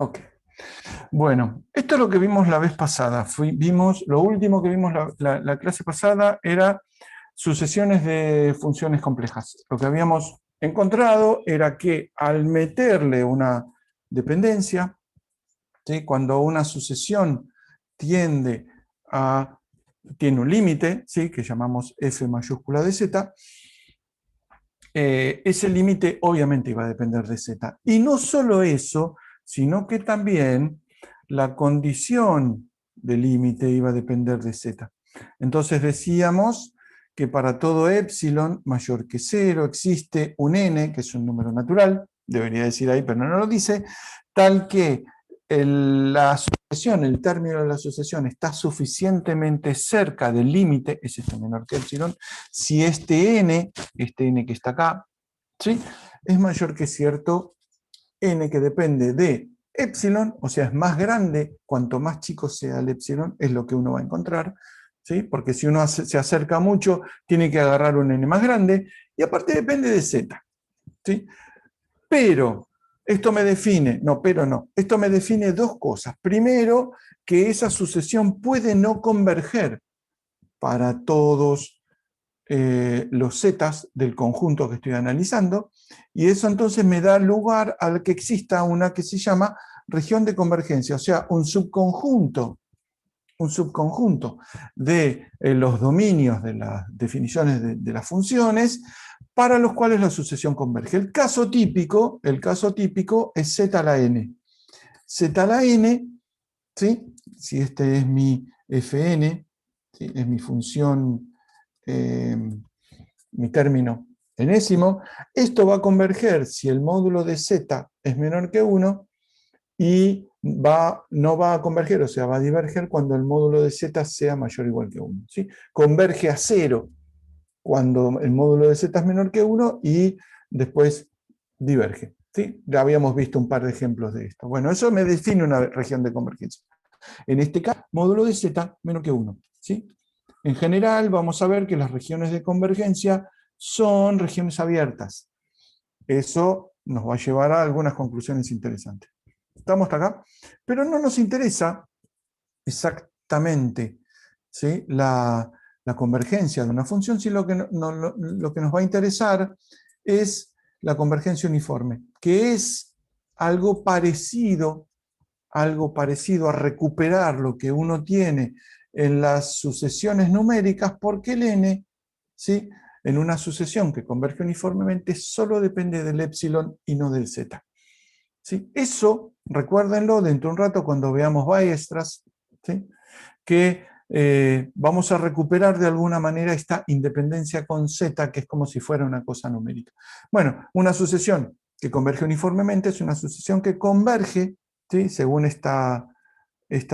Ok. Bueno, esto es lo que vimos la vez pasada. Lo último que vimos la clase pasada era sucesiones de funciones complejas. Lo que habíamos encontrado era que al meterle una dependencia, ¿sí? Cuando una sucesión tiende tiene un límite, ¿sí? Que llamamos f mayúscula de z, ese límite obviamente iba a depender de z. Y no solo eso, sino que también la condición del límite iba a depender de z. Entonces decíamos que para todo epsilon mayor que 0 existe un n, que es un número natural, debería decir ahí, pero no lo dice, tal que la asociación, el término de la asociación está suficientemente cerca del límite, es esto menor que epsilon, si este n que está acá, ¿sí? Es mayor que cierto n que depende de epsilon, o sea, es más grande, cuanto más chico sea el epsilon, es lo que uno va a encontrar, ¿sí? Porque si uno se acerca mucho, tiene que agarrar un n más grande, y aparte depende de z, ¿sí? Pero esto me define, no, pero no, esto me define dos cosas. Primero, que esa sucesión puede no converger para todos los zetas del conjunto que estoy analizando, y eso entonces me da lugar a que exista una que se llama región de convergencia, o sea, un subconjunto de los dominios de las definiciones de las funciones para los cuales la sucesión converge. El caso típico es z a la n. Z a la n, ¿sí? Si este es mi fn, ¿sí? Es mi función, mi término enésimo, esto va a converger si el módulo de z es menor que 1 y no va a converger, o sea, va a diverger cuando el módulo de z sea mayor o igual que 1. ¿Sí? Converge a 0 cuando el módulo de z es menor que 1 y después diverge. ¿Sí? Ya habíamos visto un par de ejemplos de esto. Bueno, eso me define una región de convergencia. En este caso, módulo de z menor que 1. ¿Sí? En general, vamos a ver que las regiones de convergencia son regiones abiertas. Eso nos va a llevar a algunas conclusiones interesantes. ¿Estamos hasta acá? Pero no nos interesa exactamente, ¿sí? la convergencia de una función, sino lo que nos va a interesar es la convergencia uniforme, que es algo parecido a recuperar lo que uno tiene en las sucesiones numéricas, porque el n, ¿sí? En una sucesión que converge uniformemente solo depende del epsilon y no del z. ¿Sí? Eso, recuérdenlo dentro de un rato cuando veamos Weierstrass, ¿sí? Que vamos a recuperar de alguna manera esta independencia con z, que es como si fuera una cosa numérica. Bueno, una sucesión que converge uniformemente es una sucesión que converge, ¿sí? Según esta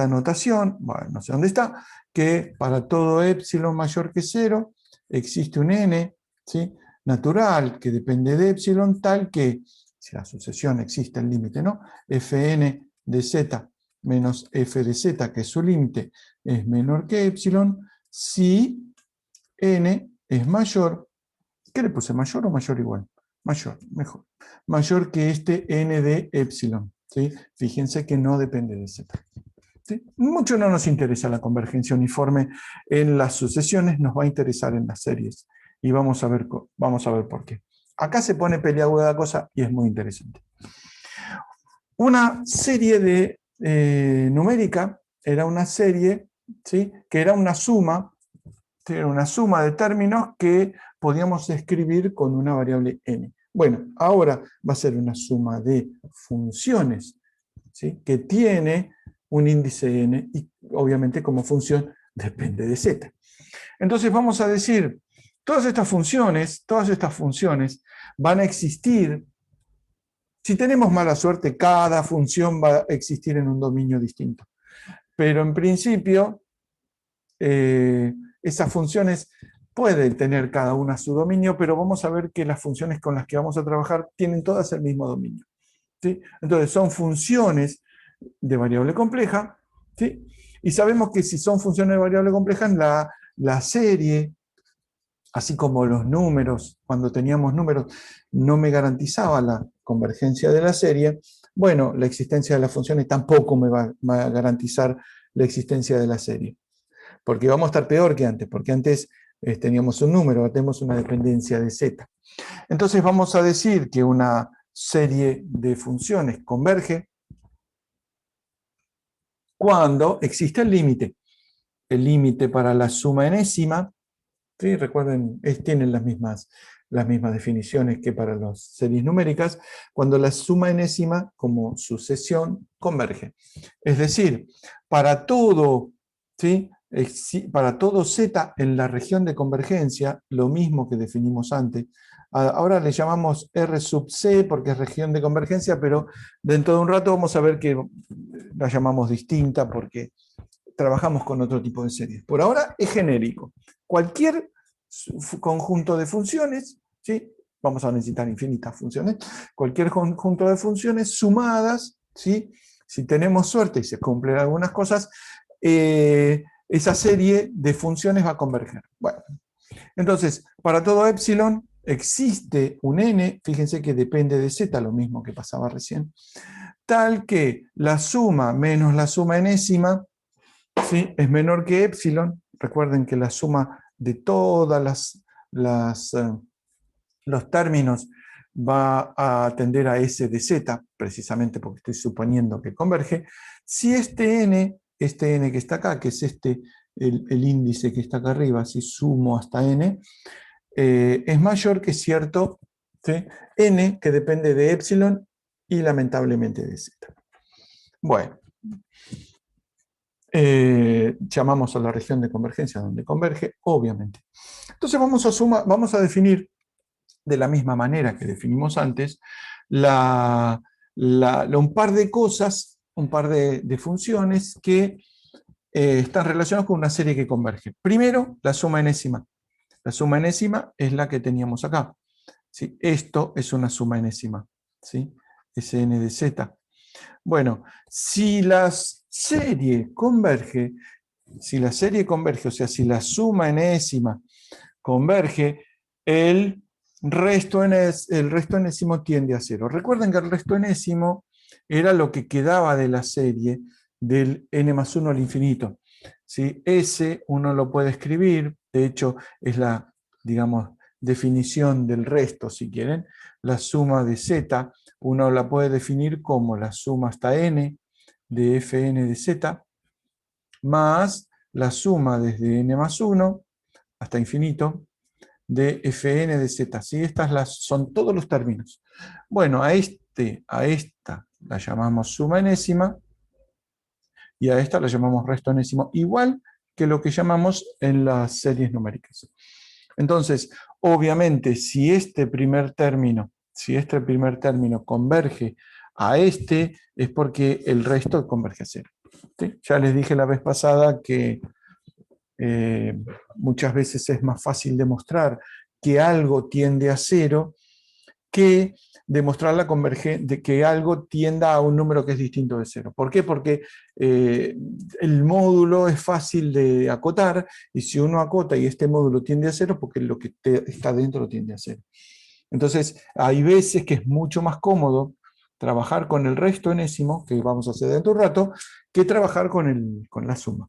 notación, bueno, no sé dónde está, que para todo epsilon mayor que 0 existe un n, ¿sí? Natural que depende de epsilon, tal que, si la sucesión existe el límite, ¿no? Fn de z menos f de z, que es su límite, es menor que epsilon, si n es mayor. ¿Qué le puse? ¿Mayor o mayor igual? Mayor, mejor. Mayor que este n de epsilon, ¿sí? Fíjense que no depende de z. ¿Sí? Mucho no nos interesa la convergencia uniforme en las sucesiones, nos va a interesar en las series. Y vamos a ver por qué. Acá se pone peliaguda la cosa y es muy interesante. Una serie de numérica era una serie, ¿sí? Que era una suma, ¿sí? Era una suma de términos que podíamos escribir con una variable n. Bueno, ahora va a ser una suma de funciones, ¿sí? Que tiene un índice n y obviamente como función depende de z. Entonces vamos a decir, todas estas funciones van a existir. Si tenemos mala suerte, cada función va a existir en un dominio distinto. Pero en principio, esas funciones pueden tener cada una su dominio, pero vamos a ver que las funciones con las que vamos a trabajar tienen todas el mismo dominio. ¿Sí? Entonces son funciones de variable compleja, ¿sí? Y sabemos que si son funciones de variable compleja, la serie, así como los números, cuando teníamos números, no me garantizaba la convergencia de la serie, bueno, la existencia de las funciones tampoco me va a garantizar la existencia de la serie. Porque vamos a estar peor que antes, porque antes teníamos un número, ahora tenemos una dependencia de z. Entonces vamos a decir que una serie de funciones converge cuando existe el límite. El límite para la suma enésima, ¿sí? Recuerden, tienen las mismas definiciones que para las series numéricas, cuando la suma enésima como sucesión converge. Es decir, para todo, ¿sí? Para todo z en la región de convergencia, lo mismo que definimos antes, ahora le llamamos R sub C porque es región de convergencia, pero dentro de un rato vamos a ver que la llamamos distinta porque trabajamos con otro tipo de series. Por ahora es genérico. Cualquier conjunto de funciones, ¿sí? Vamos a necesitar infinitas funciones, cualquier conjunto de funciones sumadas, ¿sí? Si tenemos suerte y se cumplen algunas cosas, esa serie de funciones va a converger. Bueno, entonces, para todo epsilon existe un n, fíjense que depende de z, lo mismo que pasaba recién, tal que la suma menos la suma enésima, ¿sí? Es menor que epsilon. Recuerden que la suma de todas los términos va a tender a S de Z, precisamente porque estoy suponiendo que converge. Si este n que está acá, que es el índice que está acá arriba, si sumo hasta n, es mayor que cierto, ¿sí? N que depende de epsilon y lamentablemente de Z. Bueno. Llamamos a la región de convergencia donde converge, obviamente. Entonces vamos a definir de la misma manera que definimos antes un par de cosas, un par de funciones que están relacionadas con una serie que converge. Primero, la suma enésima. La suma enésima es la que teníamos acá. ¿Sí? Esto es una suma enésima. ¿Sí? Sn de z. Bueno, si la serie converge, o sea, si la suma enésima converge, el resto enésimo tiende a cero. Recuerden que el resto enésimo era lo que quedaba de la serie del n más 1 al infinito. ¿Sí? Ese uno lo puede escribir, de hecho es la, digamos, definición del resto, si quieren. La suma de z uno la puede definir como la suma hasta n de fn de z más la suma desde n más 1 hasta infinito de fn de z. ¿Sí? Estas son todos los términos. Bueno, a esta la llamamos suma enésima y a esta la llamamos resto enésimo, igual que lo que llamamos en las series numéricas. Entonces, obviamente, si este primer término converge a este, es porque el resto converge a cero. ¿Sí? Ya les dije la vez pasada que muchas veces es más fácil demostrar que algo tiende a cero que demostrar de que algo tienda a un número que es distinto de cero. ¿Por qué? Porque el módulo es fácil de acotar, y si uno acota y este módulo tiende a cero, porque lo que está dentro tiende a cero. Entonces, hay veces que es mucho más cómodo trabajar con el resto enésimo, que vamos a hacer dentro de un rato, que trabajar con la suma.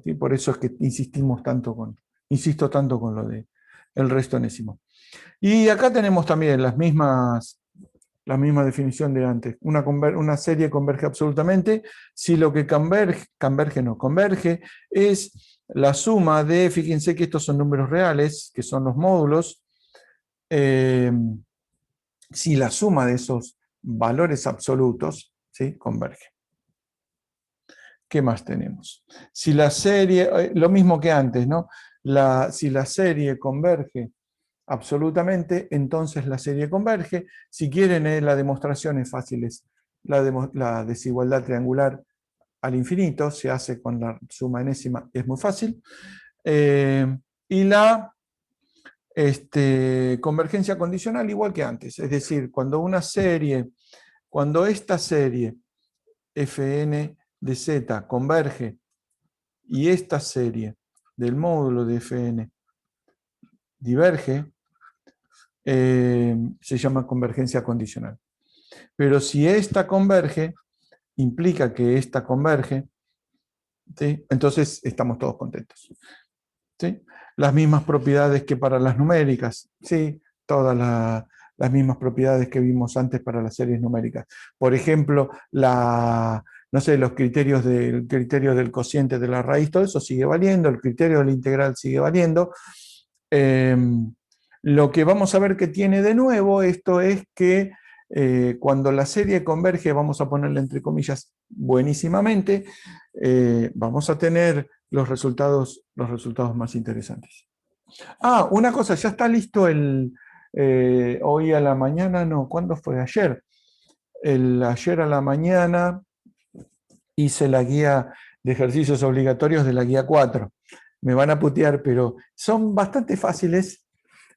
¿Sí? Por eso es que insisto tanto con lo de el resto enésimo. Y acá tenemos también la misma definición de antes. Una serie converge absolutamente si lo que converge es la suma de, fíjense que estos son números reales, que son los módulos, si la suma de esos valores absolutos, ¿sí? Converge. ¿Qué más tenemos? Si la serie, lo mismo que antes, ¿no? Si la serie converge absolutamente, entonces la serie converge. Si quieren, la demostración es fácil, es la desigualdad triangular al infinito, se hace con la suma enésima, es muy fácil. Y la convergencia condicional igual que antes, es decir, cuando esta serie fn de z converge y esta serie del módulo de fn diverge, se llama convergencia condicional. Pero si esta converge, implica que esta converge, ¿sí? Entonces estamos todos contentos. ¿Sí? Las mismas propiedades que para las numéricas, ¿sí? Las mismas propiedades que vimos antes para las series numéricas. Por ejemplo, no sé, los criterios del cociente de la raíz, todo eso sigue valiendo, el criterio de la integral sigue valiendo. Lo que vamos a ver que tiene de nuevo esto es que cuando la serie converge, vamos a ponerle entre comillas, buenísimamente, vamos a tener los resultados más interesantes. Ah, una cosa, ya está listo hoy a la mañana, no, ¿cuándo fue? Ayer. Ayer a la mañana hice la guía de ejercicios obligatorios de la guía 4. Me van a putear, pero son bastante fáciles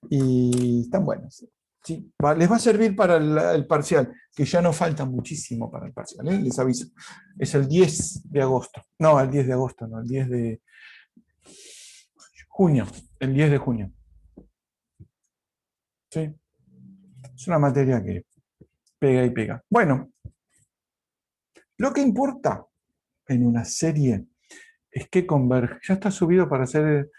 y están buenos. Sí, les va a servir para el parcial, que ya no falta muchísimo para el parcial, les aviso. Es el 10 de agosto. No, el 10 de agosto, no, el 10 de junio. El 10 de junio. ¿Sí? Es una materia que pega y pega. Bueno, lo que importa en una serie es que converge. Ya está subido para hacer...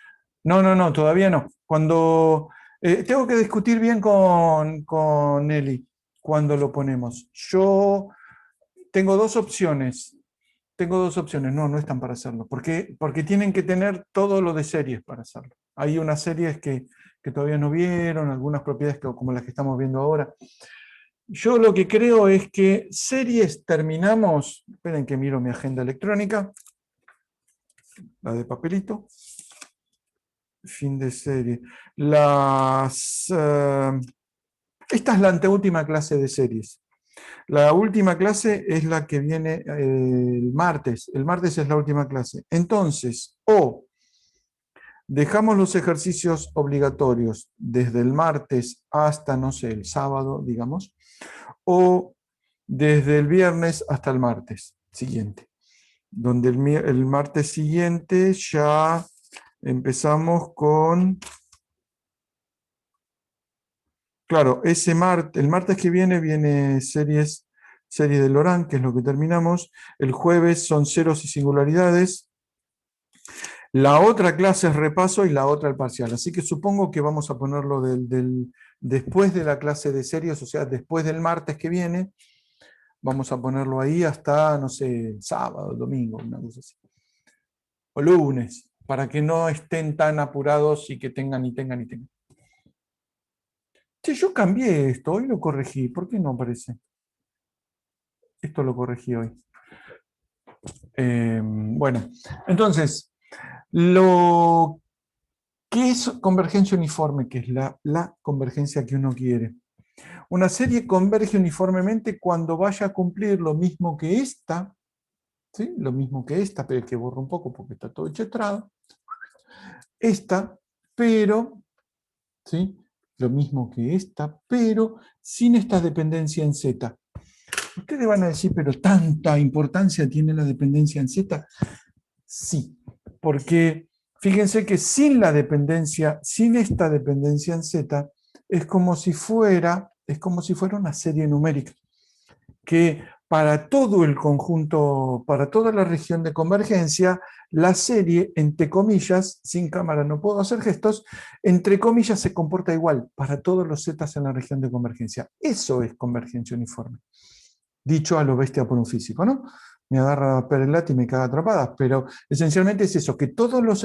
No, todavía no. Cuando... tengo que discutir bien con Eli cuando lo ponemos. Yo tengo dos opciones. No están para hacerlo. Porque tienen que tener todo lo de series para hacerlo. Hay unas series que todavía no vieron, algunas propiedades como las que estamos viendo ahora. Yo lo que creo es que series terminamos, esperen que miro mi agenda electrónica, la de papelito, fin de serie. Esta es la anteúltima clase de series. La última clase es la que viene el martes. El martes es la última clase. Entonces, o dejamos los ejercicios obligatorios desde el martes hasta, no sé, el sábado, digamos, o desde el viernes hasta el martes siguiente, donde el martes siguiente ya empezamos con... Claro, el martes que viene serie de Laurent, que es lo que terminamos. El jueves son ceros y singularidades. La otra clase es repaso y la otra el parcial. Así que supongo que vamos a ponerlo después de la clase de series, o sea, después del martes que viene, vamos a ponerlo ahí hasta, no sé, sábado, domingo, una cosa así. O lunes, para que no estén tan apurados y que tengan. Che, yo cambié esto, hoy lo corregí. ¿Por qué no aparece? Esto lo corregí hoy. Bueno, entonces, ¿qué es convergencia uniforme? Que es la convergencia que uno quiere. Una serie converge uniformemente cuando vaya a cumplir lo mismo que esta, ¿sí? Lo mismo que esta, pero que borro un poco porque está todo chetrado. Esta, pero, ¿sí? Lo mismo que esta, pero sin esta dependencia en Z. Ustedes van a decir, pero ¿tanta importancia tiene la dependencia en Z? Sí, porque fíjense que sin esta dependencia en Z, es como si fuera una serie numérica, que para todo el conjunto, para toda la región de convergencia, la serie, entre comillas, sin cámara no puedo hacer gestos, entre comillas se comporta igual para todos los zetas en la región de convergencia. Eso es convergencia uniforme. Dicho a lo bestia por un físico, ¿no? Me agarra Perelati y me caga atrapadas, pero esencialmente es eso, que todos los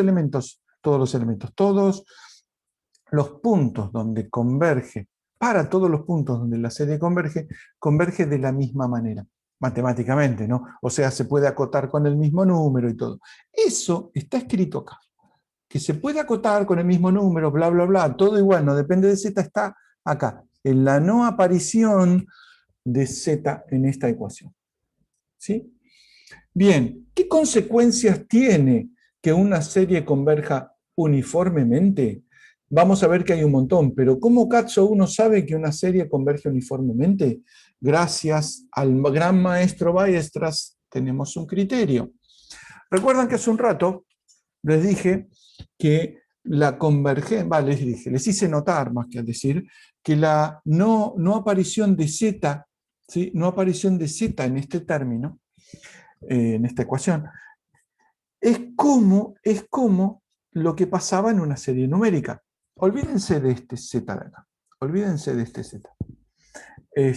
puntos donde converge, para todos los puntos donde la serie converge de la misma manera, matemáticamente, ¿no? O sea, se puede acotar con el mismo número y todo. Eso está escrito acá, que se puede acotar con el mismo número, bla, bla, bla, todo igual, no depende de Z, está acá, en la no aparición de Z en esta ecuación. ¿Sí? Bien, ¿qué consecuencias tiene que una serie converja uniformemente? Vamos a ver que hay un montón, pero ¿cómo cazzo uno sabe que una serie converge uniformemente? Gracias al gran maestro Weierstrass tenemos un criterio. Recuerdan que hace un rato les dije que la convergencia, les hice notar, más que al decir, que la no aparición de Z, ¿sí? No aparición de z en este término, en esta ecuación, es como lo que pasaba en una serie numérica. Olvídense de este z de acá. Olvídense de este z.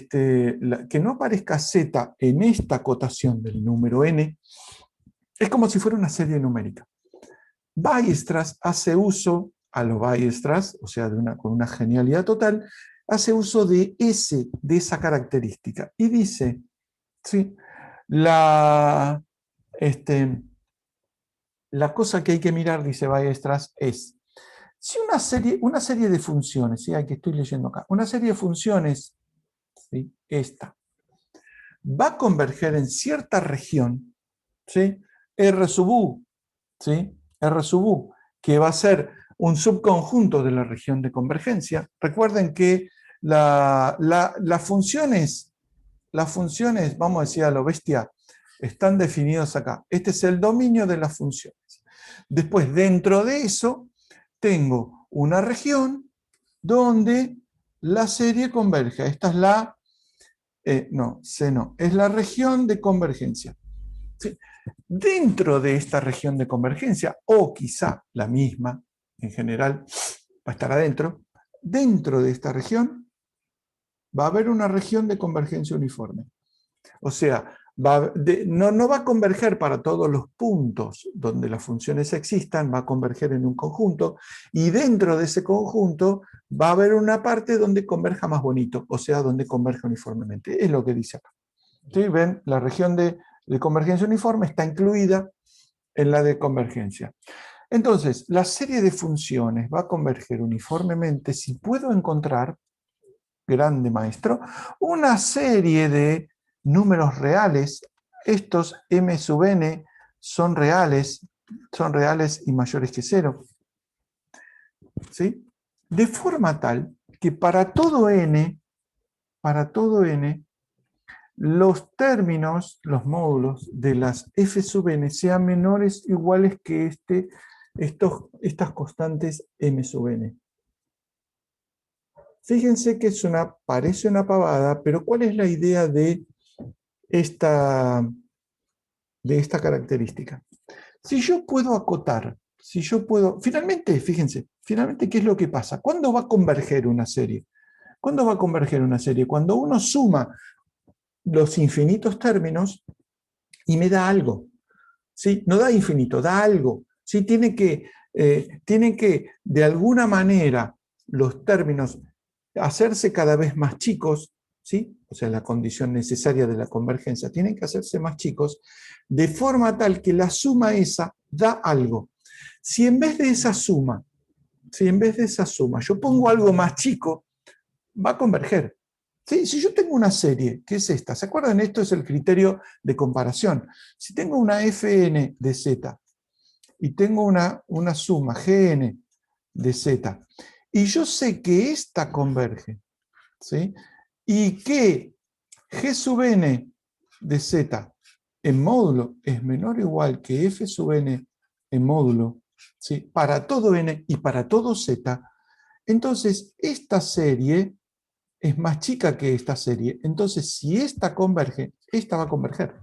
Que no aparezca z en esta cotación del número n es como si fuera una serie numérica. Weierstrass hace uso, a lo Weierstrass, o sea, con una genialidad total, hace uso de esa característica y dice, ¿sí? La cosa que hay que mirar, dice Weierstrass, es si una serie de funciones, ¿sí? Que estoy leyendo acá, una serie de funciones, ¿sí? Esta, va a converger en cierta región, ¿sí? R sub U, ¿sí? R sub U, que va a ser un subconjunto de la región de convergencia. Recuerden que las funciones, vamos a decir a lo bestia, están definidos acá. Este es el dominio de las funciones. Después, dentro de eso, tengo una región donde la serie converge. Esta es la, no, C no, es la región de convergencia. ¿Sí? Dentro de esta región de convergencia, o quizá la misma, en general, va a estar adentro, dentro de esta región va a haber una región de convergencia uniforme. O sea, no va a converger para todos los puntos donde las funciones existan, va a converger en un conjunto, y dentro de ese conjunto va a haber una parte donde converja más bonito, o sea, donde converge uniformemente. Es lo que dice acá. ¿Sí? ¿Ven? La región de convergencia uniforme está incluida en la de convergencia. Entonces, la serie de funciones va a converger uniformemente si puedo encontrar, grande maestro, una serie de números reales. Estos m sub n son reales y mayores que 0. ¿Sí? De forma tal que para todo n, los términos, los módulos de las f sub n sean menores o iguales que estas constantes m sub n. Fíjense que parece una pavada, pero ¿cuál es la idea de esta característica? Si yo puedo acotar, finalmente, fíjense, finalmente, ¿qué es lo que pasa? ¿Cuándo va a converger una serie? ¿Cuándo va a converger una serie? Cuando uno suma los infinitos términos y me da algo. ¿Sí? No da infinito, da algo. ¿Sí? Tiene que, de alguna manera, los términos hacerse cada vez más chicos, ¿sí? O sea, la condición necesaria de la convergencia, tienen que hacerse más chicos, de forma tal que la suma esa da algo. Si en vez de esa suma, yo pongo algo más chico, va a converger. ¿Sí? Si yo tengo una serie, ¿qué es esta? ¿Se acuerdan? Esto es el criterio de comparación. Si tengo una fn de z y tengo una suma gn de z, y yo sé que esta converge, ¿sí? Y que g sub n de z en módulo es menor o igual que f sub n en módulo, ¿sí? Para todo n y para todo z, entonces esta serie es más chica que esta serie. Entonces, si esta converge, esta va a converger.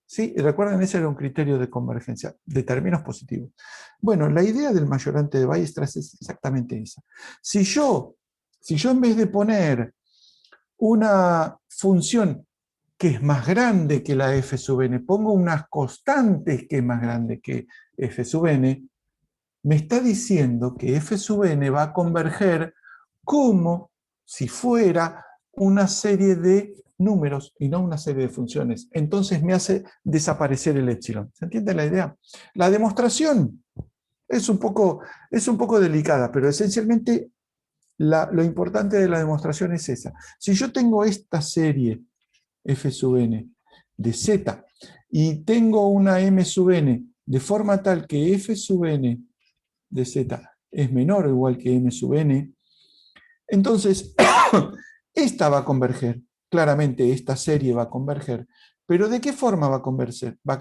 ¿Sí? Recuerden, ese era un criterio de convergencia, de términos positivos. Bueno, la idea del mayorante de Weierstrass es exactamente esa. Si yo en vez de poner una función que es más grande que la f sub n, pongo unas constantes que es más grande que f sub n, me está diciendo que f sub n va a converger como si fuera una serie de números y no una serie de funciones. Entonces me hace desaparecer el epsilon. ¿Se entiende la idea? La demostración es un poco delicada, pero esencialmente lo importante de la demostración es esa. Si yo tengo esta serie f sub n de z y tengo una m sub n de forma tal que f sub n de z es menor o igual que m sub n, entonces esta va a converger. Claramente esta serie va a converger. ¿Pero de qué forma va a converger? Va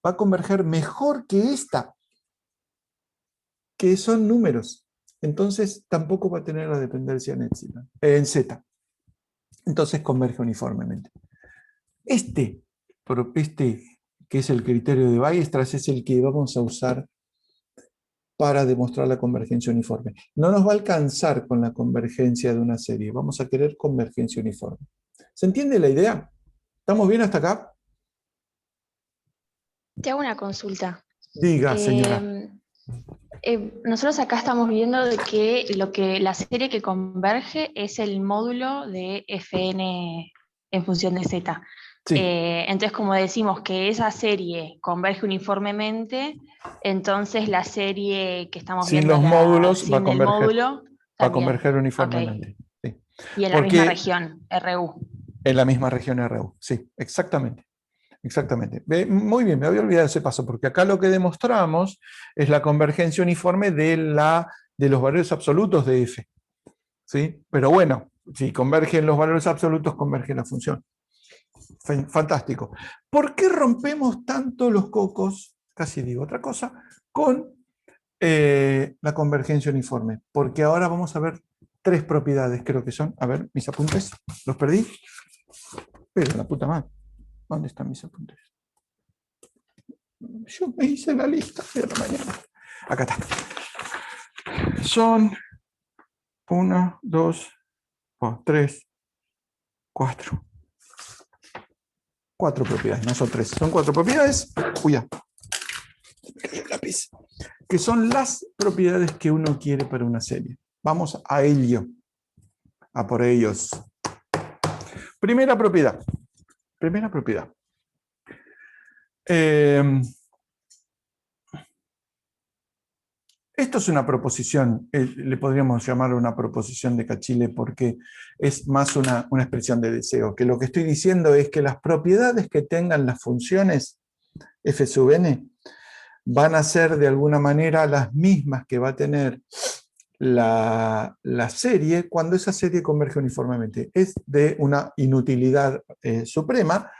a converger mejor que esta, que son números. Entonces tampoco va a tener la dependencia en z. entonces converge uniformemente. Este, que es el criterio de Weierstrass, es el que vamos a usar para demostrar la convergencia uniforme. No nos va a alcanzar con la convergencia de una serie, vamos a querer convergencia uniforme. ¿Se entiende la idea? ¿Estamos bien hasta acá? Te hago una consulta. Diga, señora. Nosotros acá estamos viendo de que la serie que converge es el módulo de Fn en función de z. Sí. Entonces, como decimos que esa serie converge uniformemente, entonces la serie que estamos Sin viendo los módulos sin el módulo va a también. converger Ok. uniformemente. Sí. Y en la misma Porque región, RU. en la misma región RU, sí, exactamente. Exactamente. Muy bien, me había olvidado ese paso, porque acá lo que demostramos es la convergencia uniforme de los valores absolutos de f. ¿Sí? Pero bueno, si convergen los valores absolutos, converge la función. Fantástico. ¿Por qué rompemos tanto los cocos, casi digo otra cosa, con la convergencia uniforme? Porque ahora vamos a ver tres propiedades, creo que son. A ver, mis apuntes, los perdí. Pero la puta madre, ¿dónde están mis apuntes? Yo me hice la lista de la mañana. Acá está. Son 1, 2, 3, 4. 4 propiedades, no son 3. Son 4 propiedades. Uy, ya. Me cayó el lápiz. Que son las propiedades que uno quiere para una serie. Vamos a ello. A por ellos. Primera propiedad. Primera propiedad. Esto es una proposición, le podríamos llamar una proposición de Cachile porque es más una expresión de deseo, que lo que estoy diciendo es que las propiedades que tengan las funciones f sub n van a ser de alguna manera las mismas que va a tener la serie cuando esa serie converge uniformemente. Es de una inutilidad suprema,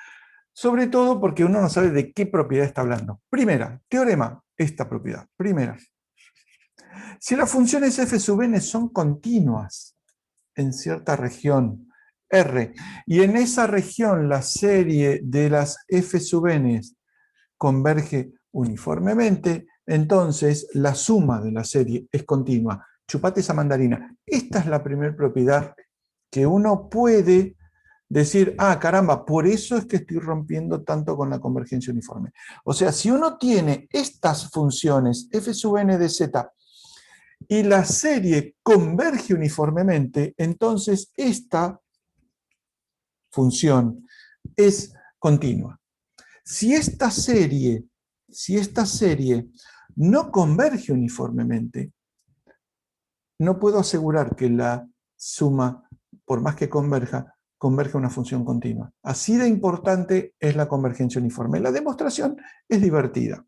sobre todo porque uno no sabe de qué propiedad está hablando. Primera, teorema, esta propiedad. Primera. Si las funciones f sub n son continuas en cierta región R, y en esa región la serie de las f sub n converge uniformemente, entonces la suma de la serie es continua. Chupate esa mandarina. Esta es la primera propiedad que uno puede decir, ah, caramba, por eso es que estoy rompiendo tanto con la convergencia uniforme. O sea, si uno tiene estas funciones f sub n de z y la serie converge uniformemente, entonces esta función es continua. Si esta serie no converge uniformemente, no puedo asegurar que la suma, por más que converja una función continua. Así de importante es la convergencia uniforme. La demostración es divertida.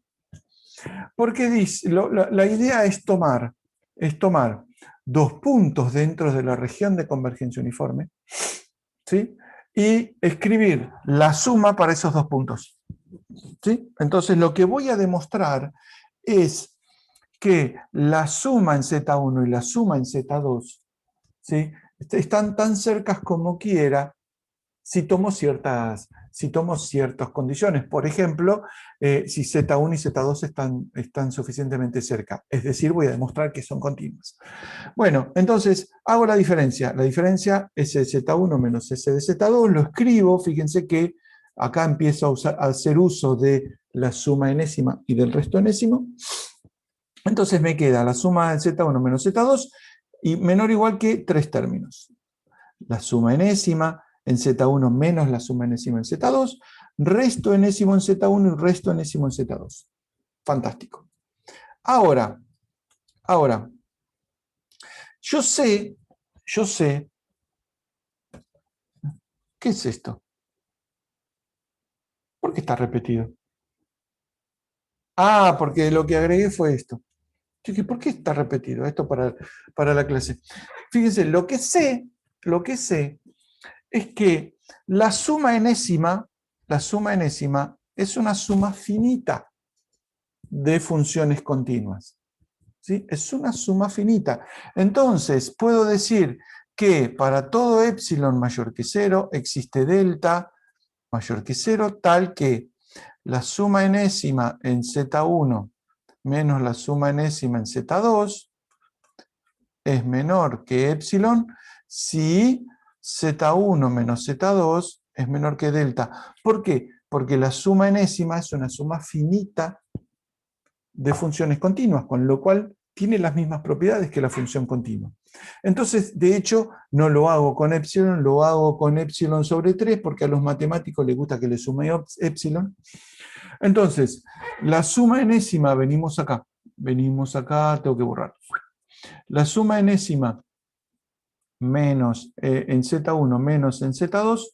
Porque la idea es tomar dos puntos dentro de la región de convergencia uniforme, ¿sí? Y escribir la suma para esos dos puntos. ¿Sí? Entonces lo que voy a demostrar es que la suma en Z1 y la suma en Z2, ¿sí? Están tan cercas como quiera si tomo ciertas condiciones. Por ejemplo, si Z1 y Z2 están suficientemente cerca. Es decir, voy a demostrar que son continuas. Bueno, entonces hago la diferencia. La diferencia es S de Z1 menos S de Z2. Lo escribo. Fíjense que acá empiezo a hacer uso de la suma enésima y del resto enésimo. Entonces me queda la suma de Z1 menos Z2 y menor o igual que 3 términos. La suma enésima en Z1 menos la suma enésima en Z2, resto enésimo en Z1 y resto enésimo en Z2. Fantástico. Ahora, yo sé, ¿qué es esto? ¿Por qué está repetido? Ah, porque lo que agregué fue esto. ¿Por qué está repetido esto para la clase? Fíjense, lo que sé es que la suma enésima es una suma finita de funciones continuas. ¿Sí? Es una suma finita. Entonces, puedo decir que para todo epsilon mayor que 0 existe delta mayor que 0, tal que la suma enésima en Z1 menos la suma enésima en Z2 es menor que epsilon si Z1 menos Z2 es menor que delta. ¿Por qué? Porque la suma enésima es una suma finita de funciones continuas, con lo cual tiene las mismas propiedades que la función continua. Entonces, de hecho, no lo hago con epsilon, lo hago con epsilon sobre 3, porque a los matemáticos les gusta que le sume epsilon. Entonces, la suma enésima, venimos acá, tengo que borrar. La suma enésima menos en Z1 menos en Z2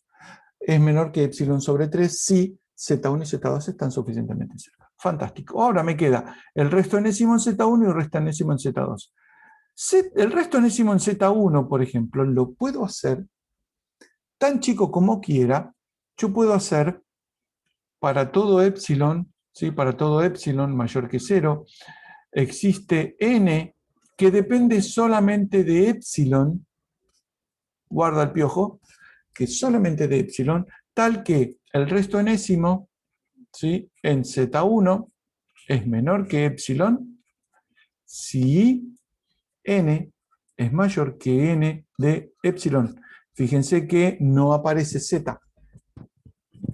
es menor que epsilon sobre 3 si Z1 y Z2 están suficientemente cerca. Fantástico. Ahora me queda el resto enésimo en Z1 y el resto enésimo en Z2. El resto enésimo en Z1, por ejemplo, lo puedo hacer tan chico como quiera. Yo puedo hacer para todo epsilon, ¿sí? Para todo epsilon mayor que 0, existe n que depende solamente de epsilon, guarda el piojo, que solamente de epsilon, tal que el resto enésimo, ¿sí? En Z1 es menor que epsilon si n es mayor que n de epsilon. Fíjense que no aparece z.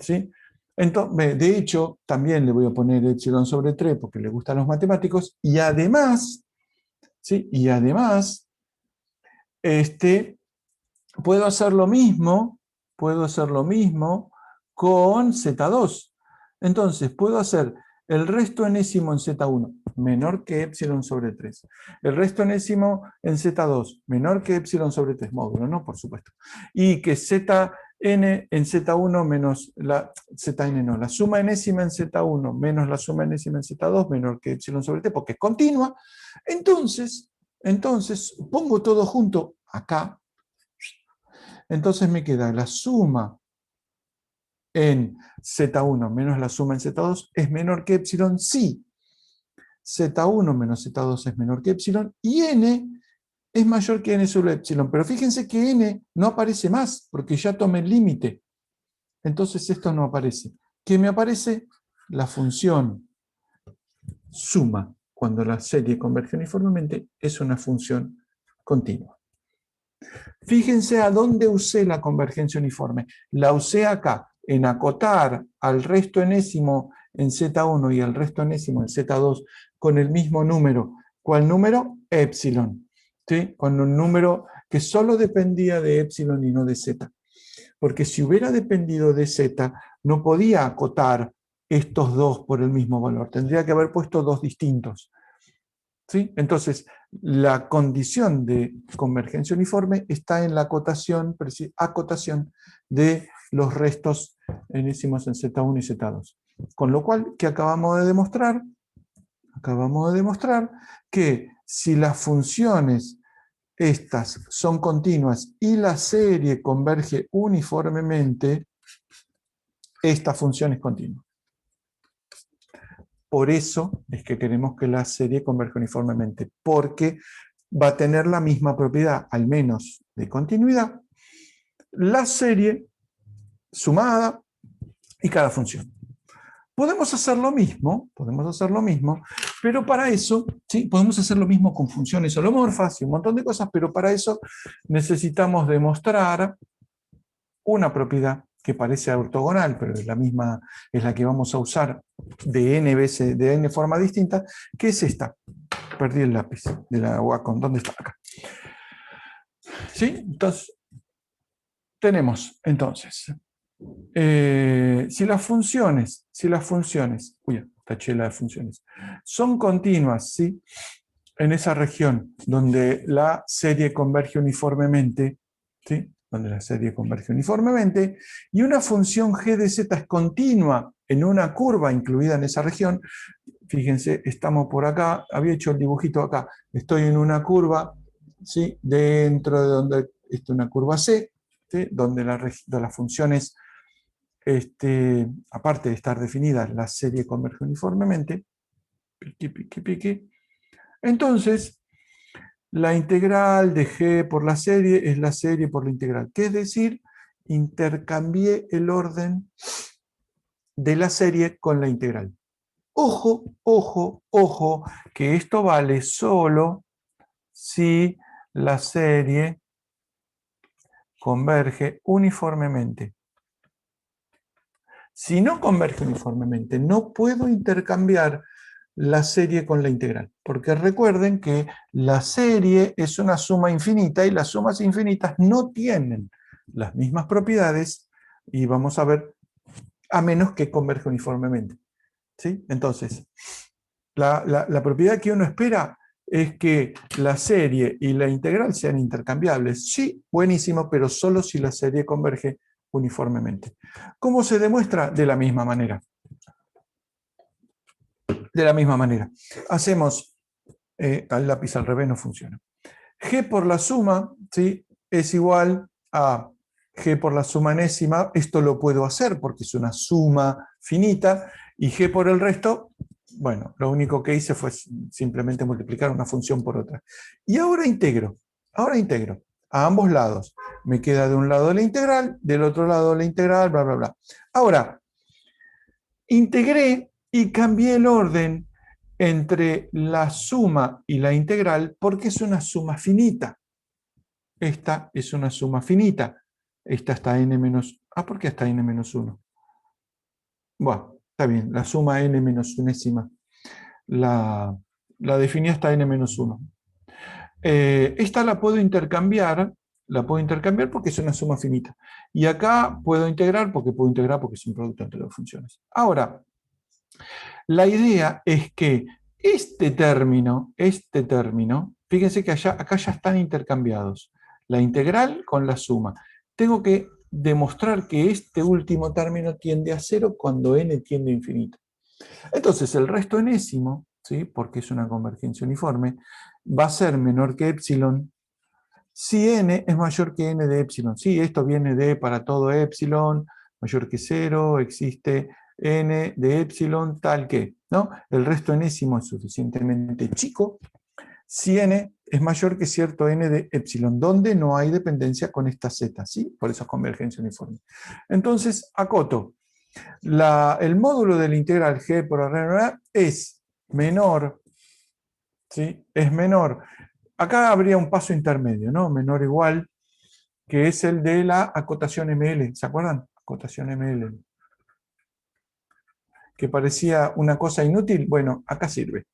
¿Sí? Entonces, de hecho, también le voy a poner epsilon sobre 3 porque le gustan los matemáticos, y además, ¿sí? Y además, puedo hacer lo mismo con Z2. Entonces, puedo hacer el resto enésimo en Z1 menor que epsilon sobre 3. El resto enésimo en Z2 menor que epsilon sobre 3, módulo, ¿no? Por supuesto. Y que Zn en Z1 menos la Zn, no, la suma enésima en Z1 menos la suma enésima en Z2 menor que epsilon sobre 3, porque es continua. Entonces, pongo todo junto acá. Entonces me queda la suma en Z1 menos la suma en Z2 es menor que epsilon si Z1 menos Z2 es menor que epsilon y n es mayor que n sobre epsilon. Pero fíjense que n no aparece más porque ya tomé el límite. Entonces esto no aparece. ¿Qué me aparece? La función suma, cuando la serie converge uniformemente, es una función continua. Fíjense a dónde usé la convergencia uniforme. La usé acá, en acotar al resto enésimo en Z1 y al resto enésimo en Z2 con el mismo número. ¿Cuál número? Epsilon. ¿Sí? Con un número que solo dependía de epsilon y no de Z. Porque si hubiera dependido de Z, no podía acotar estos dos por el mismo valor. Tendría que haber puesto dos distintos. ¿Sí? Entonces, la condición de convergencia uniforme está en la acotación de los restos enésimos en Z1 y Z2. Con lo cual, ¿qué acabamos de demostrar? Acabamos de demostrar que si las funciones estas son continuas y la serie converge uniformemente, esta función es continua. Por eso es que queremos que la serie converja uniformemente, porque va a tener la misma propiedad, al menos de continuidad, la serie sumada y cada función. Podemos hacer lo mismo, pero para eso, ¿sí? Podemos hacer lo mismo con funciones holomorfas y un montón de cosas, pero para eso necesitamos demostrar una propiedad que parece ortogonal, pero es la misma, es la que vamos a usar de n veces, de n forma distinta, que es esta. Perdí el lápiz de la Wacom. ¿Dónde está? Acá. ¿Sí? Entonces, tenemos, entonces, si las funciones, uy, taché las funciones, son continuas, ¿sí? En esa región donde la serie converge uniformemente, ¿sí? Donde la serie converge uniformemente, y una función g de z es continua en una curva incluida en esa región. Fíjense, estamos por acá, había hecho el dibujito acá, estoy en una curva, ¿sí? Dentro de donde está una curva C, ¿sí? Donde las funciones, aparte de estar definidas, la serie converge uniformemente, piqui, piqui, piqui. Entonces, La integral de g por la serie es la serie por la integral. ¿Qué es decir? Intercambié el orden de la serie con la integral. Ojo, ojo, ojo, que esto vale solo si la serie converge uniformemente. Si no converge uniformemente, no puedo intercambiar la serie con la integral, porque recuerden que la serie es una suma infinita y las sumas infinitas no tienen las mismas propiedades, y vamos a ver, a menos que converge uniformemente. ¿Sí? Entonces, la propiedad que uno espera es que la serie y la integral sean intercambiables. Sí, buenísimo, pero solo si la serie converge uniformemente. ¿Cómo se demuestra? De la misma manera. De la misma manera. Hacemos, al lápiz al revés no funciona. G por la suma, ¿sí?, es igual a G por la suma enésima. Esto lo puedo hacer porque es una suma finita. Y G por el resto, bueno, lo único que hice fue simplemente multiplicar una función por otra. Y ahora integro a ambos lados. Me queda de un lado la integral, del otro lado la integral, bla, bla, bla. Ahora, integré y cambié el orden entre la suma y la integral porque es una suma finita. Esta es una suma finita. Esta está n menos... ¿por qué está n menos 1? Bueno, está bien, la suma n menos unésima. La definí hasta n menos 1. Esta la puedo intercambiar porque es una suma finita. Y acá puedo integrar porque es un producto entre dos funciones. Ahora, la idea es que este término, fíjense que acá ya están intercambiados. La integral con la suma. Tengo que demostrar que este último término tiende a 0 cuando n tiende a infinito. Entonces el resto enésimo, ¿sí?, porque es una convergencia uniforme, va a ser menor que epsilon si n es mayor que n de epsilon. Sí, esto viene de para todo epsilon, mayor que 0, existe n de epsilon tal que, ¿no? El resto enésimo es suficientemente chico si n es mayor que cierto n de epsilon, donde no hay dependencia con esta z, ¿sí? Por eso es convergencia uniforme. Entonces, acoto. El módulo de la integral g por r es menor, ¿sí?, es menor. Acá habría un paso intermedio, ¿no? Menor o igual, que es el de la acotación ML. ¿Se acuerdan? Acotación ML. Que parecía una cosa inútil. Bueno, acá sirve.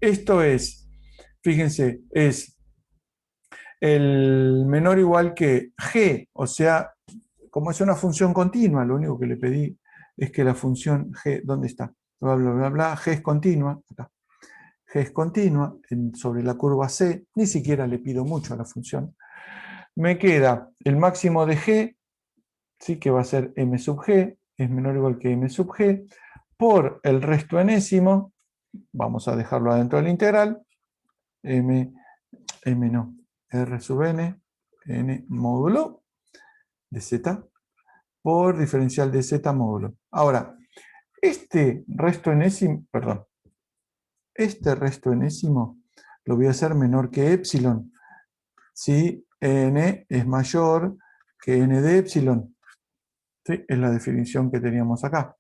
Esto es, fíjense, es el menor o igual que g, o sea, como es una función continua, lo único que le pedí es que la función g, ¿dónde está? Bla, bla, bla, bla, g es continua, acá. G es continua sobre la curva C, ni siquiera le pido mucho a la función. Me queda el máximo de G, ¿sí?, que va a ser m sub G, es menor o igual que m sub G, por el resto enésimo, vamos a dejarlo adentro de la integral, r sub n módulo de z, por diferencial de z módulo. Ahora, este resto enésimo lo voy a hacer menor que epsilon, si n es mayor que n de epsilon. ¿Sí? Es la definición que teníamos acá.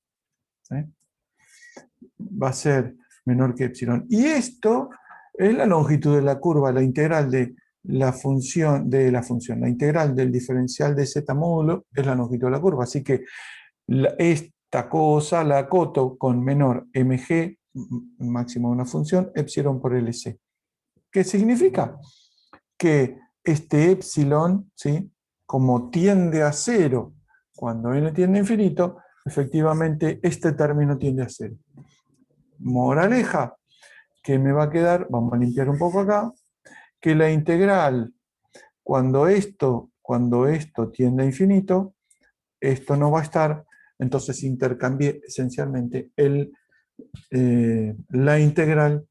¿Sí? Va a ser menor que epsilon. Y esto es la longitud de la curva, la integral de la función, la integral del diferencial de z módulo es la longitud de la curva. Así que esta cosa la acoto con menor mg, máximo de una función, epsilon por LC. ¿Qué significa? Que este epsilon, ¿sí?, como tiende a 0 cuando n tiende a infinito, efectivamente este término tiende a 0. Moraleja, que me va a quedar, vamos a limpiar un poco acá, que la integral, cuando esto tiende a infinito, esto no va a estar, entonces intercambié esencialmente la integral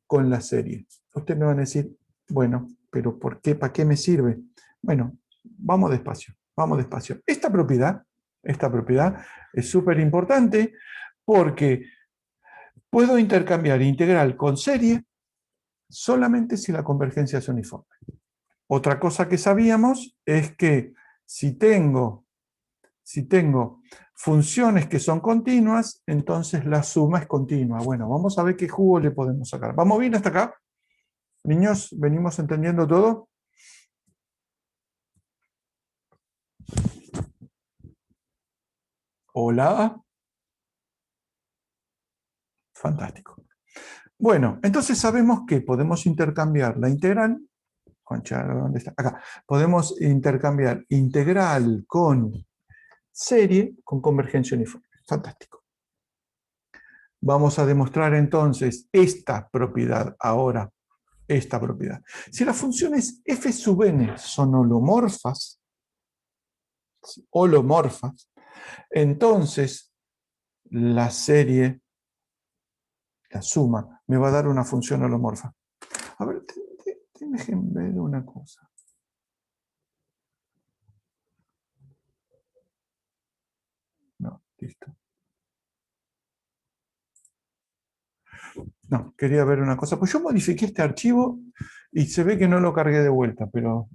con la serie. Ustedes me van a decir, bueno, pero ¿por qué? ¿Para qué me sirve? Bueno, vamos despacio, vamos despacio. Esta propiedad es súper importante porque puedo intercambiar integral con serie solamente si la convergencia es uniforme. Otra cosa que sabíamos es que si tengo funciones que son continuas, entonces la suma es continua. Bueno, vamos a ver qué jugo le podemos sacar. ¿Vamos bien hasta acá? Niños, ¿venimos entendiendo todo? Hola. Fantástico. Bueno, entonces sabemos que podemos intercambiar la integral. Concha, ¿dónde está? Acá. Podemos intercambiar integral con serie con convergencia uniforme. Fantástico. Vamos a demostrar entonces esta propiedad ahora. Esta propiedad. Si las funciones f sub n son holomorfas, entonces la serie, la suma, me va a dar una función holomorfa. A ver, déjenme ver una cosa. No, listo. No, quería ver una cosa. Pues yo modifiqué este archivo y se ve que no lo cargué de vuelta, pero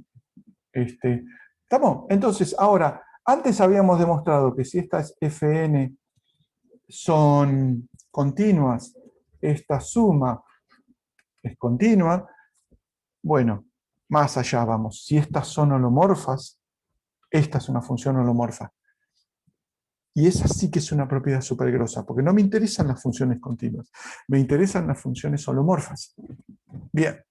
¿estamos? Entonces, ahora, antes habíamos demostrado que si estas Fn son continuas, esta suma es continua. Bueno, más allá vamos. Si estas son holomorfas, esta es una función holomorfa. Y esa sí que es una propiedad súper grosa, porque no me interesan las funciones continuas, me interesan las funciones holomorfas. Bien,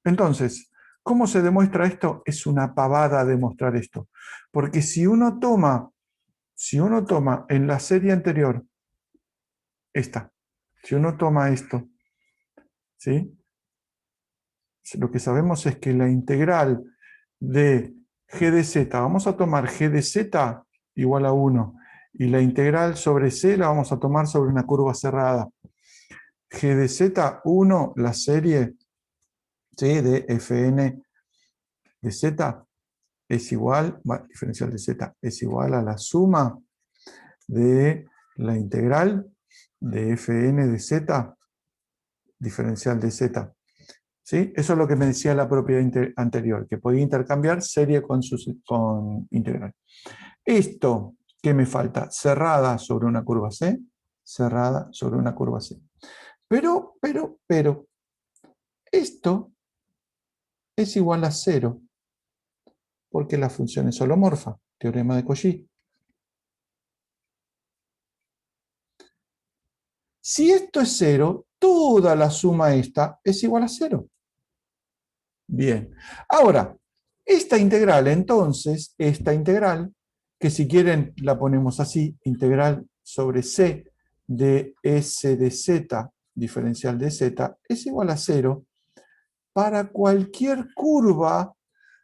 entonces, ¿cómo se demuestra esto? Es una pavada demostrar esto. Porque si uno toma en la serie anterior, esta, si uno toma esto, ¿sí? Lo que sabemos es que la integral de g de z, vamos a tomar g de z igual a 1, y la integral sobre c la vamos a tomar sobre una curva cerrada. G de z, 1, la serie, ¿sí?, de fn de z es igual, diferencial de z, es igual a la suma de la integral de fn de z, diferencial de z. ¿Sí? Eso es lo que me decía la propiedad anterior, que podía intercambiar serie con integral. Esto, ¿qué me falta? Cerrada sobre una curva C, cerrada sobre una curva C. Pero, esto es igual a 0, porque la función es holomorfa, teorema de Cauchy. Si esto es 0, toda la suma esta es igual a 0. Bien. Ahora, esta integral, entonces, que si quieren la ponemos así, integral sobre c de s de z, diferencial de z, es igual a 0 para cualquier curva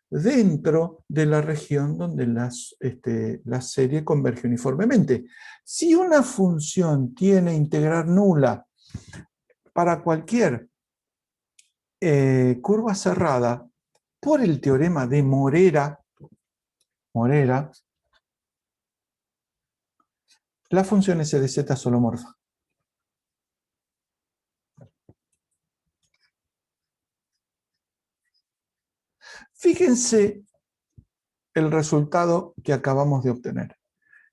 dentro de la región donde la serie converge uniformemente. Si una función tiene integral nula para cualquier curva cerrada, por el teorema de Morera, la función s de z es holomorfa. Fíjense el resultado que acabamos de obtener.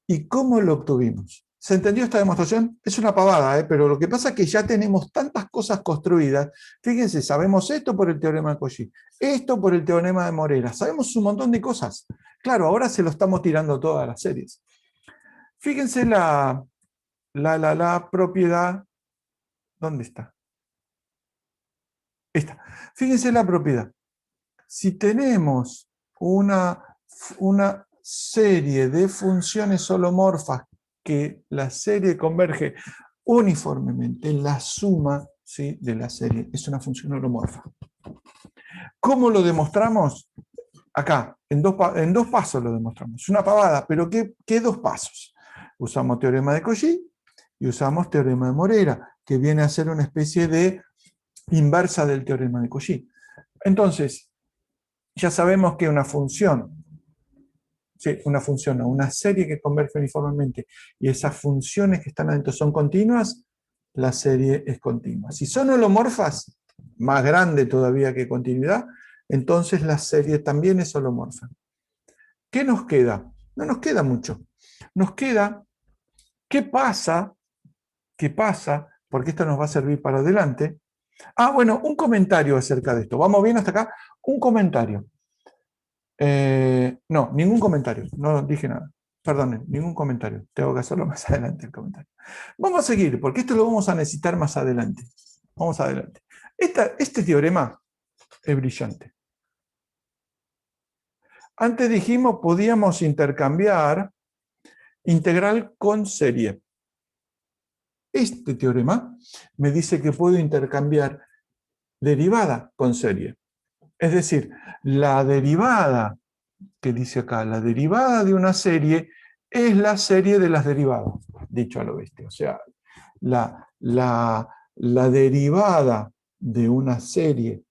¿Y cómo lo obtuvimos? ¿Se entendió esta demostración? Es una pavada, pero lo que pasa es que ya tenemos tantas cosas construidas. Fíjense, sabemos esto por el teorema de Cauchy, esto por el teorema de Morera, sabemos un montón de cosas. Claro, ahora se lo estamos tirando todas las series. Fíjense la propiedad. ¿Dónde está? Esta. Fíjense la propiedad. Si tenemos una serie de funciones holomorfas que la serie converge uniformemente, la suma, ¿sí?, de la serie es una función holomorfa. ¿Cómo lo demostramos? Acá, en dos pasos lo demostramos. Es una pavada, pero ¿qué dos pasos? Usamos teorema de Cauchy y usamos teorema de Morera, que viene a ser una especie de inversa del teorema de Cauchy. Entonces, ya sabemos que una función, una serie que converge uniformemente y esas funciones que están adentro son continuas, la serie es continua. Si son holomorfas, más grande todavía que continuidad, entonces la serie también es holomorfa. ¿Qué nos queda? No nos queda mucho. Nos queda qué pasa, porque esto nos va a servir para adelante. Ah, bueno, un comentario acerca de esto. ¿Vamos bien hasta acá? Un comentario. No, ningún comentario. No dije nada. Perdonen, ningún comentario. Tengo que hacerlo más adelante el comentario. Vamos a seguir, porque esto lo vamos a necesitar más adelante. Vamos adelante. Este teorema es brillante. Antes dijimos podíamos intercambiar integral con serie. Este teorema me dice que puedo intercambiar derivada con serie. Es decir, la derivada, que dice acá, la derivada de una serie es la serie de las derivadas, dicho a lo bestia. O sea, la derivada de una serie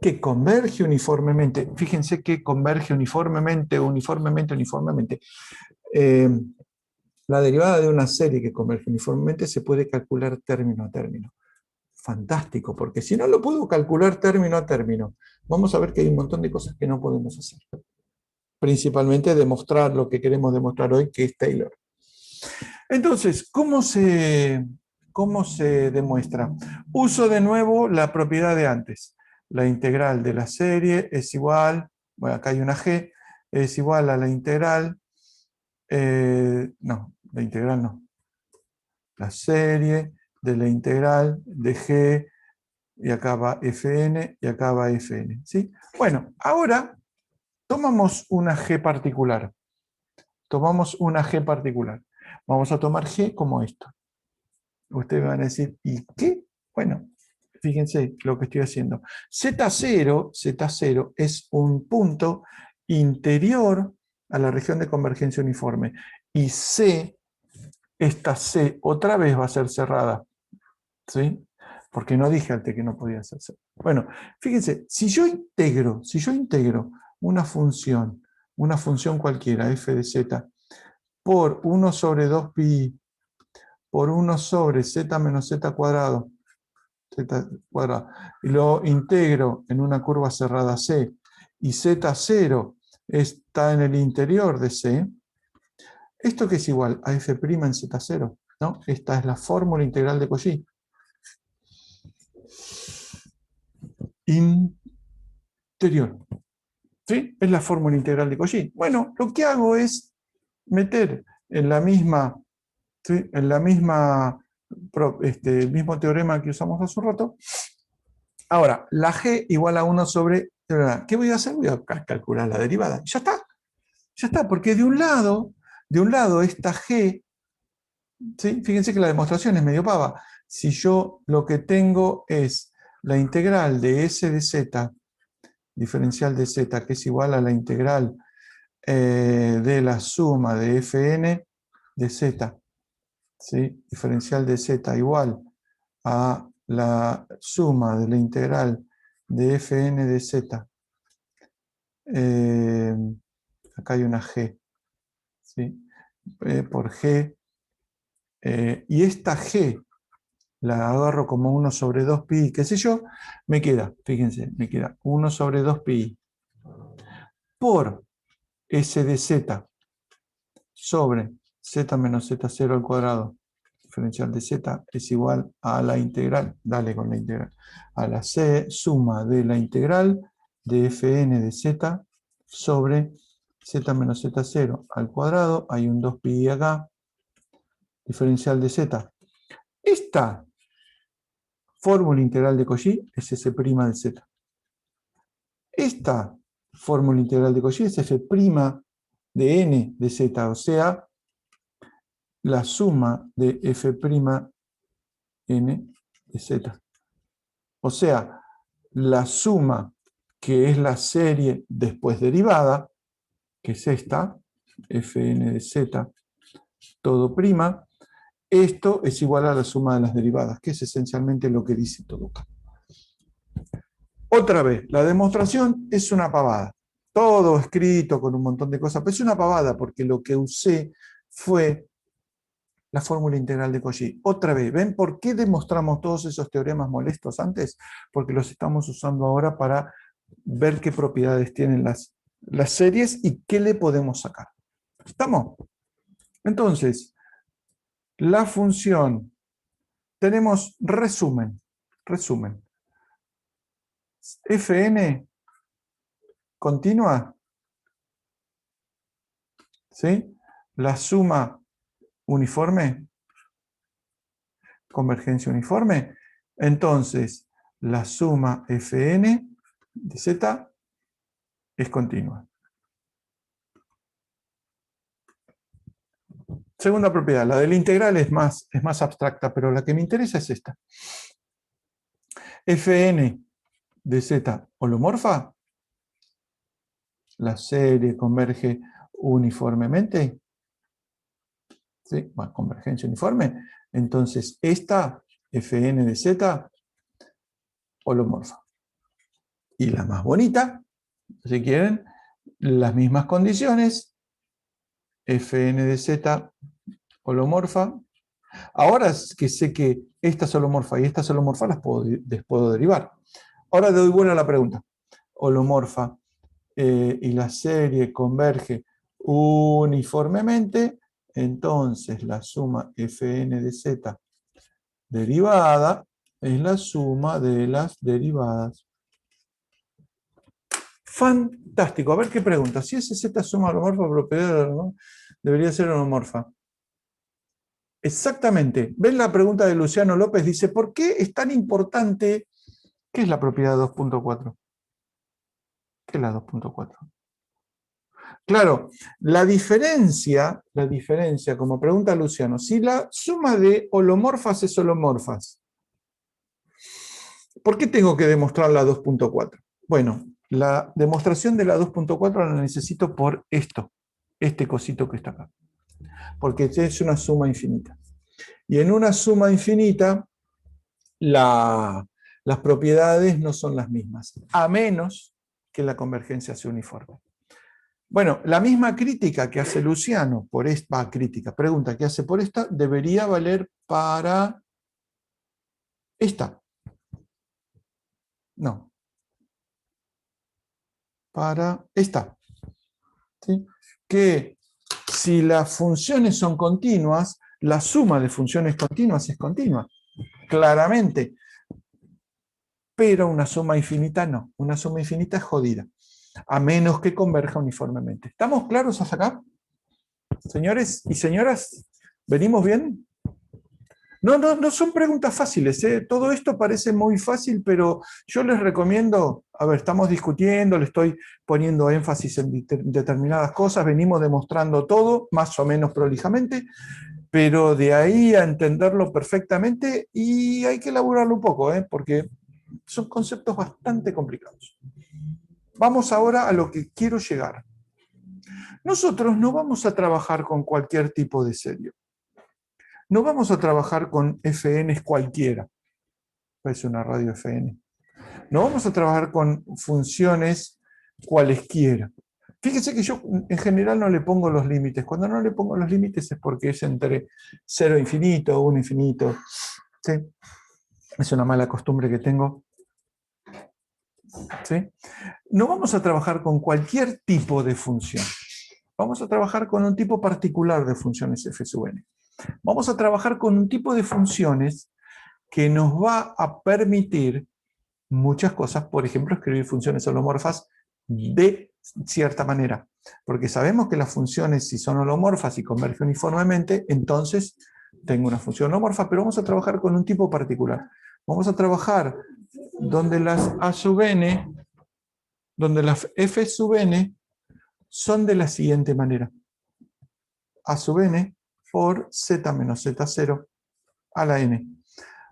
que converge uniformemente, fíjense que converge uniformemente. La derivada de una serie que converge uniformemente se puede calcular término a término. Fantástico, porque si no lo puedo calcular término a término, vamos a ver que hay un montón de cosas que no podemos hacer. Principalmente demostrar lo que queremos demostrar hoy, que es Taylor. Entonces, ¿cómo se demuestra? Uso de nuevo la propiedad de antes. La integral de la serie es igual, bueno, acá hay una g, es igual a la integral, no, la integral no. La serie de la integral de g, y acá va fn, y acá va fn. ¿Sí? Bueno, ahora tomamos una g particular. Tomamos una g particular. Vamos a tomar g como esto. Ustedes van a decir, ¿y qué? Bueno, fíjense lo que estoy haciendo. Z0 es un punto interior a la región de convergencia uniforme. Y C, esta C otra vez va a ser cerrada. ¿Sí? Porque no dije antes que no podía ser cerrada. Bueno, fíjense, si yo integro una función cualquiera, f de z, por 1 sobre 2pi por 1 sobre z menos z cuadrado, y lo integro en una curva cerrada C, y z0 está en el interior de C, ¿esto qué es igual? A f' en z0, ¿no? Esta es la fórmula integral de Cauchy. Interior. ¿Sí? Es la fórmula integral de Cauchy. Bueno, lo que hago es meter en la misma, ¿sí? En la misma, el mismo teorema que usamos hace un rato. Ahora, la g igual a 1 sobre... ¿Qué voy a hacer? Voy a calcular la derivada. Ya está, porque de un lado esta g, ¿sí? Fíjense que la demostración es medio pava. Si yo lo que tengo es la integral de s de z, diferencial de z, que es igual a la integral de la suma de fn de z, ¿sí? Diferencial de z igual a la suma de la integral de fn de z. Acá hay una g, ¿sí? Por g. Y esta g la agarro como 1 sobre 2pi, qué sé yo, me queda, fíjense, me queda 1 sobre 2pi por s de z sobre z menos z0 al cuadrado, diferencial de z es igual a la integral, dale con la integral, a la c suma de la integral de fn de z sobre z menos z0 al cuadrado, hay un 2pi acá, diferencial de z. Esta fórmula integral de Cauchy es S' de z. Esta fórmula integral de Cauchy es f' de n de z, o sea, la suma de f' n de z. O sea, la suma que es la serie después derivada, que es esta, fn de z, todo prima, esto es igual a la suma de las derivadas, que es esencialmente lo que dice todo acá. Otra vez, la demostración es una pavada. Todo escrito con un montón de cosas, pero es una pavada porque lo que usé fue la fórmula integral de Cauchy. Otra vez, ¿ven por qué demostramos todos esos teoremas molestos antes? Porque los estamos usando ahora para ver qué propiedades tienen las series y qué le podemos sacar. ¿Estamos? Entonces, la función, tenemos resumen. Fn continua, ¿sí? La suma uniforme, convergencia uniforme. Entonces, la suma Fn de z es continua. Segunda propiedad, la del integral es más abstracta, pero la que me interesa es esta. Fn de z holomorfa, la serie converge uniformemente. ¿Sí? Bueno, convergencia uniforme. Entonces, esta Fn de z holomorfa. Y la más bonita, si quieren, las mismas condiciones, Fn de z holomorfa. Ahora que sé que esta es holomorfa y esta es holomorfa, las puedo derivar. Ahora doy vuelta a la pregunta. Holomorfa y la serie converge uniformemente, entonces la suma Fn de z derivada es la suma de las derivadas. Fantástico. A ver qué pregunta. Si ese z suma holomorfa, propiedad, ¿no? Debería ser holomorfa. Exactamente. ¿Ven la pregunta de Luciano López? Dice, ¿por qué es tan importante? ¿Qué es la propiedad 2.4? ¿Qué es la 2.4? Claro, la diferencia, como pregunta Luciano, si la suma de holomorfas es holomorfas, ¿por qué tengo que demostrar la 2.4? Bueno, la demostración de la 2.4 la necesito por este cosito que está acá, porque es una suma infinita. Y en una suma infinita, las propiedades no son las mismas, a menos que la convergencia sea uniforme. Bueno, la misma crítica que hace Luciano por esta pregunta que hace por esta, debería valer para esta. No. Para esta. ¿Sí? Que si las funciones son continuas, la suma de funciones continuas es continua. Claramente. Pero una suma infinita no. Una suma infinita es jodida. A menos que converja uniformemente. ¿Estamos claros hasta acá? Señores y señoras, ¿venimos bien? No son preguntas fáciles, ¿eh? Todo esto parece muy fácil, pero yo les recomiendo, a ver, estamos discutiendo, le estoy poniendo énfasis en determinadas cosas, venimos demostrando todo, más o menos prolijamente, pero de ahí a entenderlo perfectamente, y hay que elaborarlo un poco, porque son conceptos bastante complicados. Vamos ahora a lo que quiero llegar. Nosotros no vamos a trabajar con cualquier tipo de serie. No vamos a trabajar con FNs cualquiera. Es una radio FN. No vamos a trabajar con funciones cualesquiera. Fíjense que yo en general no le pongo los límites. Cuando no le pongo los límites es porque es entre 0 infinito, 1 infinito. ¿Sí? Es una mala costumbre que tengo. ¿Sí? No vamos a trabajar con cualquier tipo de función. Vamos a trabajar con un tipo particular de funciones f sub n. Vamos a trabajar con un tipo de funciones que nos va a permitir muchas cosas, por ejemplo, escribir funciones holomorfas de cierta manera. Porque sabemos que las funciones, si son holomorfas y convergen uniformemente, entonces tengo una función holomorfa, pero vamos a trabajar con un tipo particular. Vamos a trabajar donde las A sub n, donde las F sub n son de la siguiente manera. A sub n por z menos z0 a la n,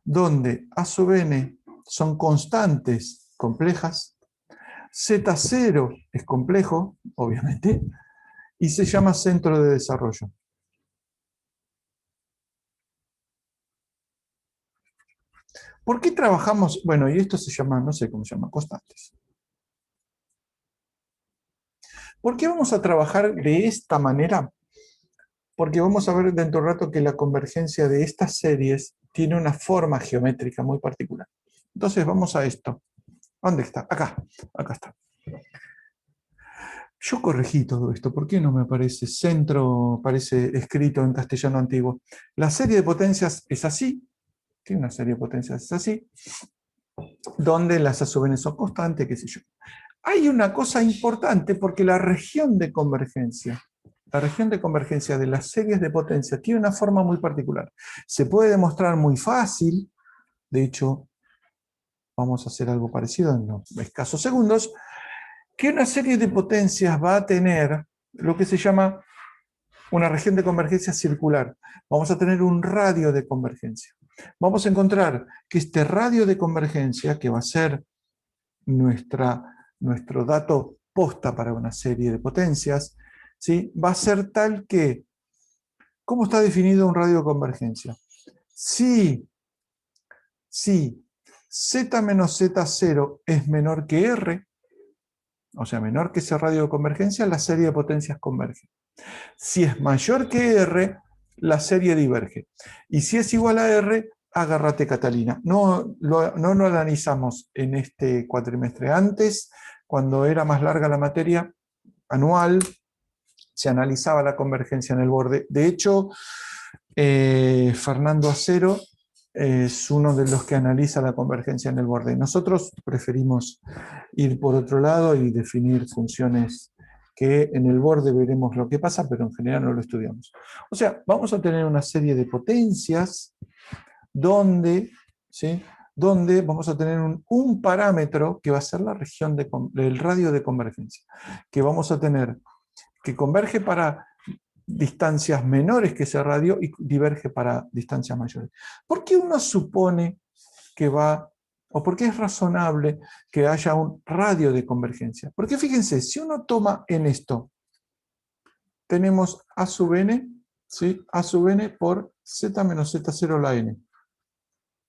donde A sub n son constantes complejas, Z0 es complejo, obviamente, y se llama centro de desarrollo. ¿Por qué trabajamos? Bueno, y esto se llama, no sé cómo se llama, constantes. ¿Por qué vamos a trabajar de esta manera? porque vamos a ver dentro de un rato que la convergencia de estas series tiene una forma geométrica muy particular. Entonces vamos a esto. ¿Dónde está? Acá está. Yo corregí todo esto, ¿por qué no me aparece centro, parece escrito en castellano antiguo? La serie de potencias es así, tiene una serie de potencias es así, donde las A sub n son constantes, qué sé yo. Hay una cosa importante porque la región de convergencia de las series de potencia tiene una forma muy particular. Se puede demostrar muy fácil, de hecho, vamos a hacer algo parecido en unos escasos segundos, que una serie de potencias va a tener lo que se llama una región de convergencia circular. Vamos a tener un radio de convergencia. Vamos a encontrar que este radio de convergencia, que va a ser nuestro dato posta para una serie de potencias, ¿sí? Va a ser tal que, ¿cómo está definido un radio de convergencia? Si z menos z0 es menor que r, o sea, menor que ese radio de convergencia, la serie de potencias converge. Si es mayor que r, la serie diverge. Y si es igual a r, agárrate Catalina. No lo analizamos en este cuatrimestre. Antes, cuando era más larga la materia anual, se analizaba la convergencia en el borde. De hecho, Fernando Acero es uno de los que analiza la convergencia en el borde. Nosotros preferimos ir por otro lado y definir funciones que en el borde veremos lo que pasa, pero en general no lo estudiamos. O sea, vamos a tener una serie de potencias donde, ¿sí?, donde vamos a tener un parámetro que va a ser la región del radio de convergencia, que vamos a tener que converge para distancias menores que ese radio y diverge para distancias mayores. ¿Por qué uno supone que va, o por qué es razonable que haya un radio de convergencia? Porque fíjense, si uno toma en esto, tenemos A sub n, ¿sí?, A sub n por z menos z0 la n.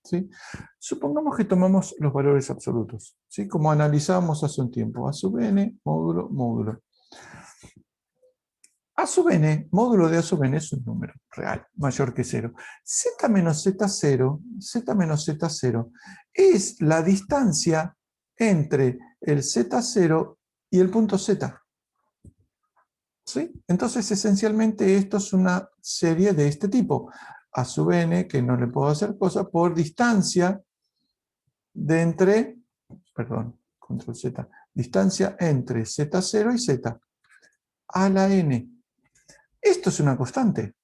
¿Sí? Supongamos que tomamos los valores absolutos, ¿sí?, como analizábamos hace un tiempo, A sub n, módulo, módulo. A sub n, módulo de A sub n es un número real, mayor que 0. Z menos Z0 es la distancia entre el Z0 y el punto Z. ¿Sí? Entonces, esencialmente, esto es una serie de este tipo. A sub n, que no le puedo hacer cosa, por distancia de entre, perdón, control Z, distancia entre Z0 y Z, a la n. Esto es una constante.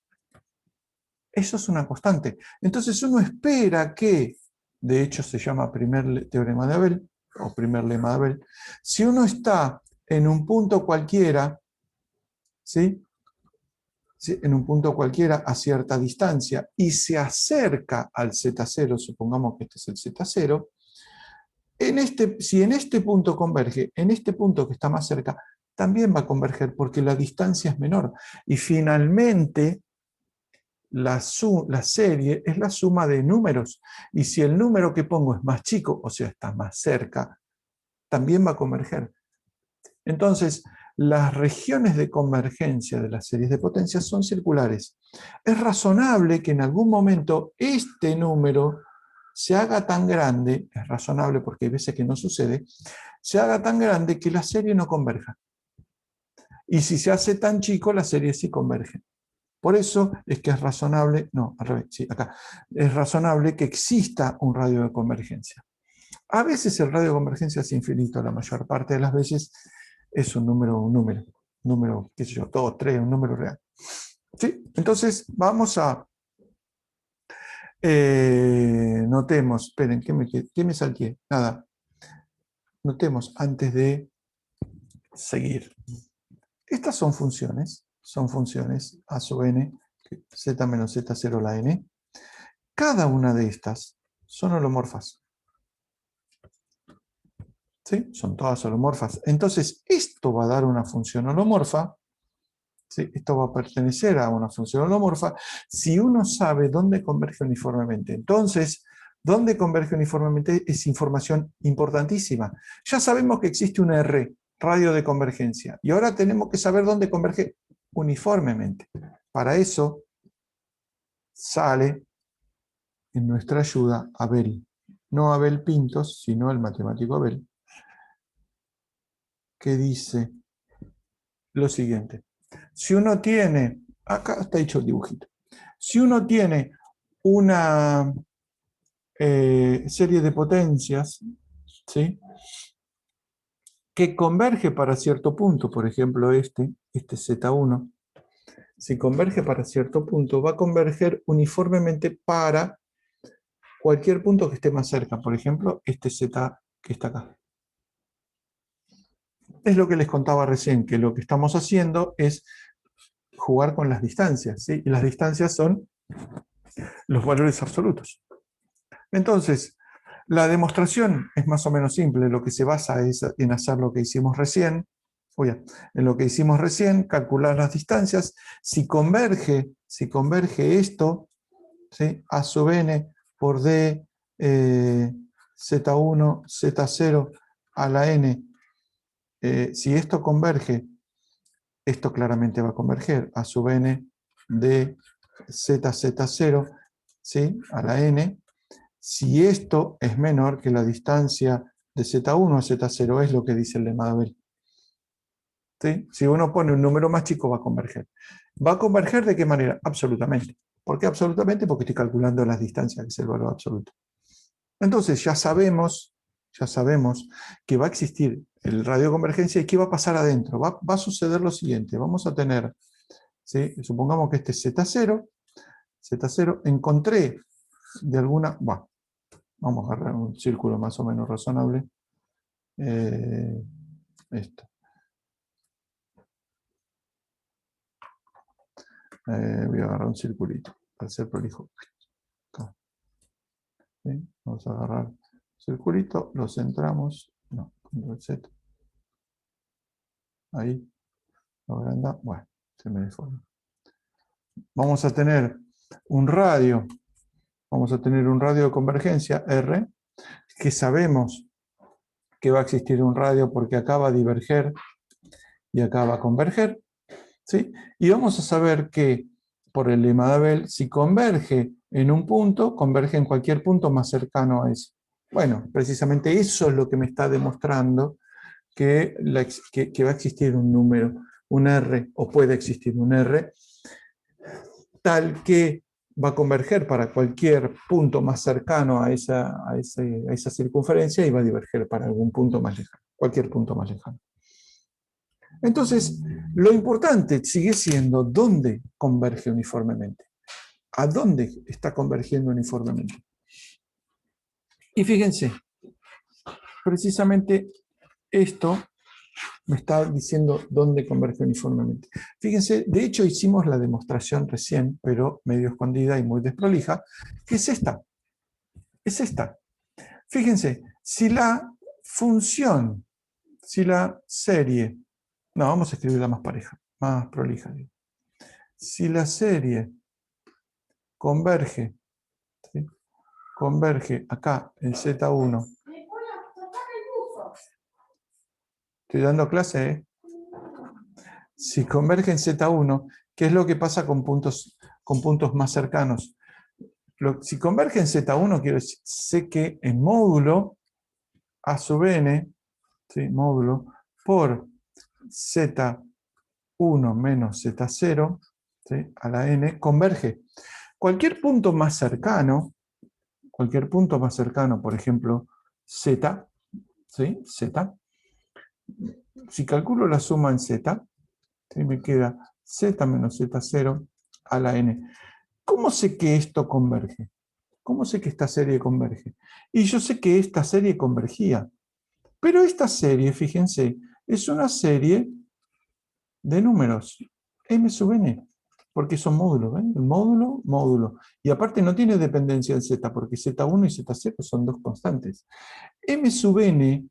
Eso es una constante. Entonces uno espera que, de hecho se llama primer teorema de Abel, o primer lema de Abel, si uno está en un punto cualquiera, ¿sí?, en un punto cualquiera a cierta distancia y se acerca al Z0, supongamos que este es el Z0, si en este punto converge, en este punto que está más cerca, también va a converger porque la distancia es menor. Y finalmente, la serie es la suma de números. Y si el número que pongo es más chico, o sea, está más cerca, también va a converger. Entonces, las regiones de convergencia de las series de potencias son circulares. Es razonable que en algún momento este número se haga tan grande, es razonable porque hay veces que no sucede, se haga tan grande que la serie no converja. Y si se hace tan chico, la serie sí converge. Por eso es que es razonable, no, al revés, sí, acá, es razonable que exista un radio de convergencia. A veces el radio de convergencia es infinito, la mayor parte de las veces es un número, qué sé yo, 2, 3, un número real. ¿Sí? Entonces, vamos a, notemos, esperen, ¿qué me salté? Nada. Notemos antes de seguir. Estas son funciones A sub n, z menos z0 la n. Cada una de estas son holomorfas. ¿Sí? Son todas holomorfas. Entonces, esto va a dar una función holomorfa. ¿Sí? Esto va a pertenecer a una función holomorfa si uno sabe dónde converge uniformemente. Entonces, dónde converge uniformemente es información importantísima. Ya sabemos que existe un R, radio de convergencia, y ahora tenemos que saber dónde converge uniformemente. para eso sale en nuestra ayuda Abel. No Abel Pintos, sino el matemático Abel, que dice lo siguiente. Si uno tiene, acá está hecho el dibujito, si uno tiene una serie de potencias, ¿sí?, que converge para cierto punto, por ejemplo este Z1, si converge para cierto punto, va a converger uniformemente para cualquier punto que esté más cerca, por ejemplo, este Z que está acá. Es lo que les contaba recién, que lo que estamos haciendo es jugar con las distancias, ¿sí? Y las distancias son los valores absolutos. Entonces, la demostración es más o menos simple, lo que se basa es en hacer lo que hicimos recién, en lo que hicimos recién, calcular las distancias, si converge esto, ¿sí?, A sub n por d z1, z0 a la n, si esto converge, esto claramente va a converger, A sub n de z0, ¿sí?, a la n. Si esto es menor que la distancia de Z1 a Z0, es lo que dice el lema de Abel. ¿Sí? Si uno pone un número más chico, va a converger. ¿Va a converger de qué manera? Absolutamente. ¿Por qué absolutamente? Porque estoy calculando las distancias, que es el valor absoluto. Entonces ya sabemos que va a existir el radio de convergencia y qué va a pasar adentro. Va a suceder lo siguiente. Vamos a tener, ¿sí?, supongamos que este es Z0, encontré de alguna... Bueno, vamos a agarrar un círculo más o menos razonable. Esto. Voy a agarrar un circulito para ser prolijo. Acá. ¿Sí? Vamos a agarrar un circulito, lo centramos. No, control Z. Ahí. Lo agranda. Bueno, se me deforma. Vamos a tener un radio. Vamos a tener un radio de convergencia, R, que sabemos que va a existir un radio porque acá va a diverger y acá va a converger, ¿sí? Y vamos a saber que, por el lema de Abel, si converge en un punto, converge en cualquier punto más cercano a ese. Bueno, precisamente eso es lo que me está demostrando que va a existir un número, un R, o puede existir un R, tal que va a converger para cualquier punto más cercano a esa circunferencia y va a diverger para algún punto más lejano, cualquier punto más lejano. Entonces, lo importante sigue siendo dónde converge uniformemente. ¿A dónde está convergiendo uniformemente? Y fíjense, precisamente esto me está diciendo dónde converge uniformemente. Fíjense, de hecho hicimos la demostración recién, pero medio escondida y muy desprolija, que es esta. Es esta. Fíjense, si la función, si la serie, no, vamos a escribirla más pareja, más prolija. Si la serie converge, ¿sí?, converge acá en Z1. Estoy dando clase, ¿eh? Si converge en Z1, ¿qué es lo que pasa con puntos más cercanos? Si converge en Z1, quiero decir, sé que en módulo A sub n, ¿sí?, módulo por Z1 menos Z0, ¿sí?, a la n, converge. Cualquier punto más cercano, por ejemplo, Z, ¿sí?, Z, si calculo la suma en Z, ¿sí?, me queda Z menos Z0 a la n. ¿Cómo sé que esto converge? ¿Cómo sé que esta serie converge? Y yo sé que esta serie convergía. Pero esta serie, fíjense, es una serie de números, m sub n, porque son módulos, ¿ven? El módulo, módulo. Y aparte no tiene dependencia en z, porque z1 y z0 son dos constantes. M sub n,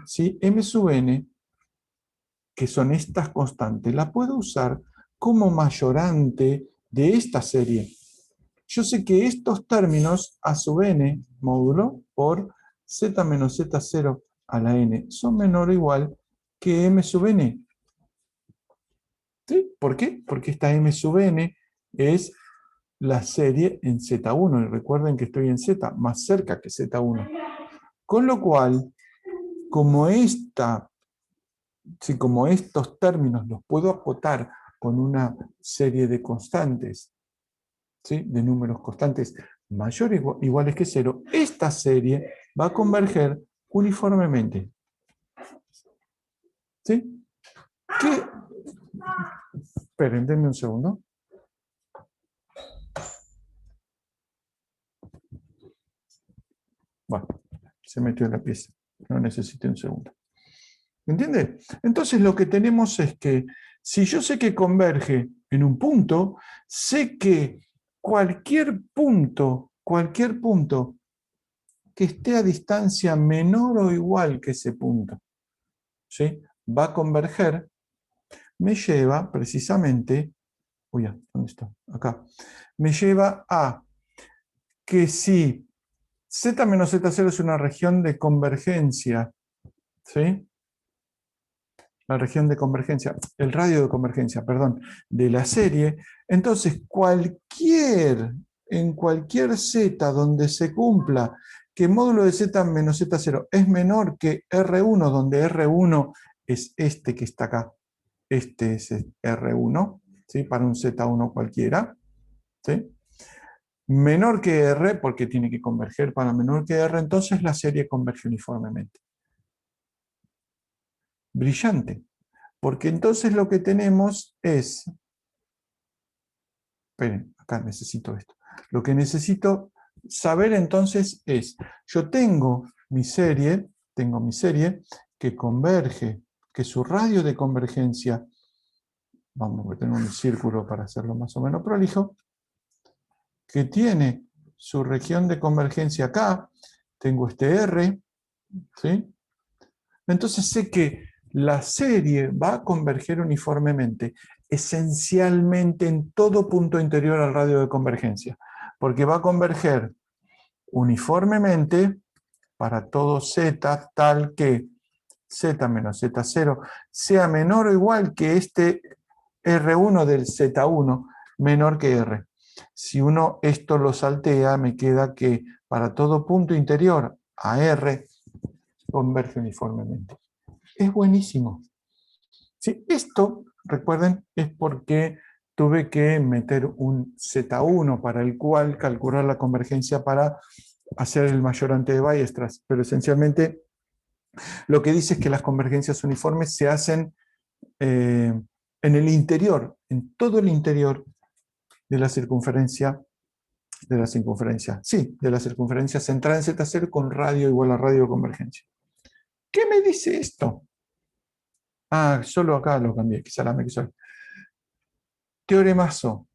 ¿sí?, m sub n, que son estas constantes, la puedo usar como mayorante de esta serie. Yo sé que estos términos a sub n, módulo, por z menos z0 a la n, son menor o igual que m sub n. ¿Sí? ¿Por qué? Porque esta m sub n es la serie en Z1. Y recuerden que estoy en Z, más cerca que Z1. Con lo cual, como como estos términos los puedo acotar con una serie de constantes, ¿sí? De números constantes mayores o iguales que 0, esta serie va a converger uniformemente. ¿Sí? ¿Qué? Esperen, denme un segundo. Bueno, se metió en la pieza. No necesité un segundo. ¿Entiende? Entonces lo que tenemos es que si yo sé que converge en un punto, sé que cualquier punto que esté a distancia menor o igual que ese punto, ¿sí? Va a converger, me lleva precisamente, ¿dónde está? Acá. Me lleva a que si Z menos Z0 es una región de convergencia, ¿sí? La región de convergencia, el radio de convergencia, perdón, de la serie, entonces en cualquier Z donde se cumpla que módulo de Z menos Z0 es menor que R1, donde R1 es este que está acá, este es R1, ¿sí? Para un Z1 cualquiera, ¿sí? Menor que R, porque tiene que converger para menor que R, entonces la serie converge uniformemente. Brillante. Porque entonces lo que tenemos es, esperen, acá necesito esto. Lo que necesito saber entonces es, yo tengo mi serie que converge, que su radio de convergencia, vamos a tener un círculo para hacerlo más o menos prolijo, que tiene su región de convergencia acá, tengo este R, ¿sí? Entonces sé que la serie va a converger uniformemente, esencialmente en todo punto interior al radio de convergencia, porque va a converger uniformemente para todo Z, tal que Z menos Z0 sea menor o igual que este R1 del Z1, menor que R. Si uno esto lo saltea, me queda que para todo punto interior a R converge uniformemente. Es buenísimo. Sí, esto, recuerden, es porque tuve que meter un Z1 para el cual calcular la convergencia para hacer el mayorante de Weierstrass, pero esencialmente lo que dice es que las convergencias uniformes se hacen en el interior, en todo el interior de la circunferencia, de la circunferencia central en Z0 con radio igual a radio de convergencia. ¿Qué me dice esto? Ah, solo acá lo cambié, quizá la me quiso. Teoremazo.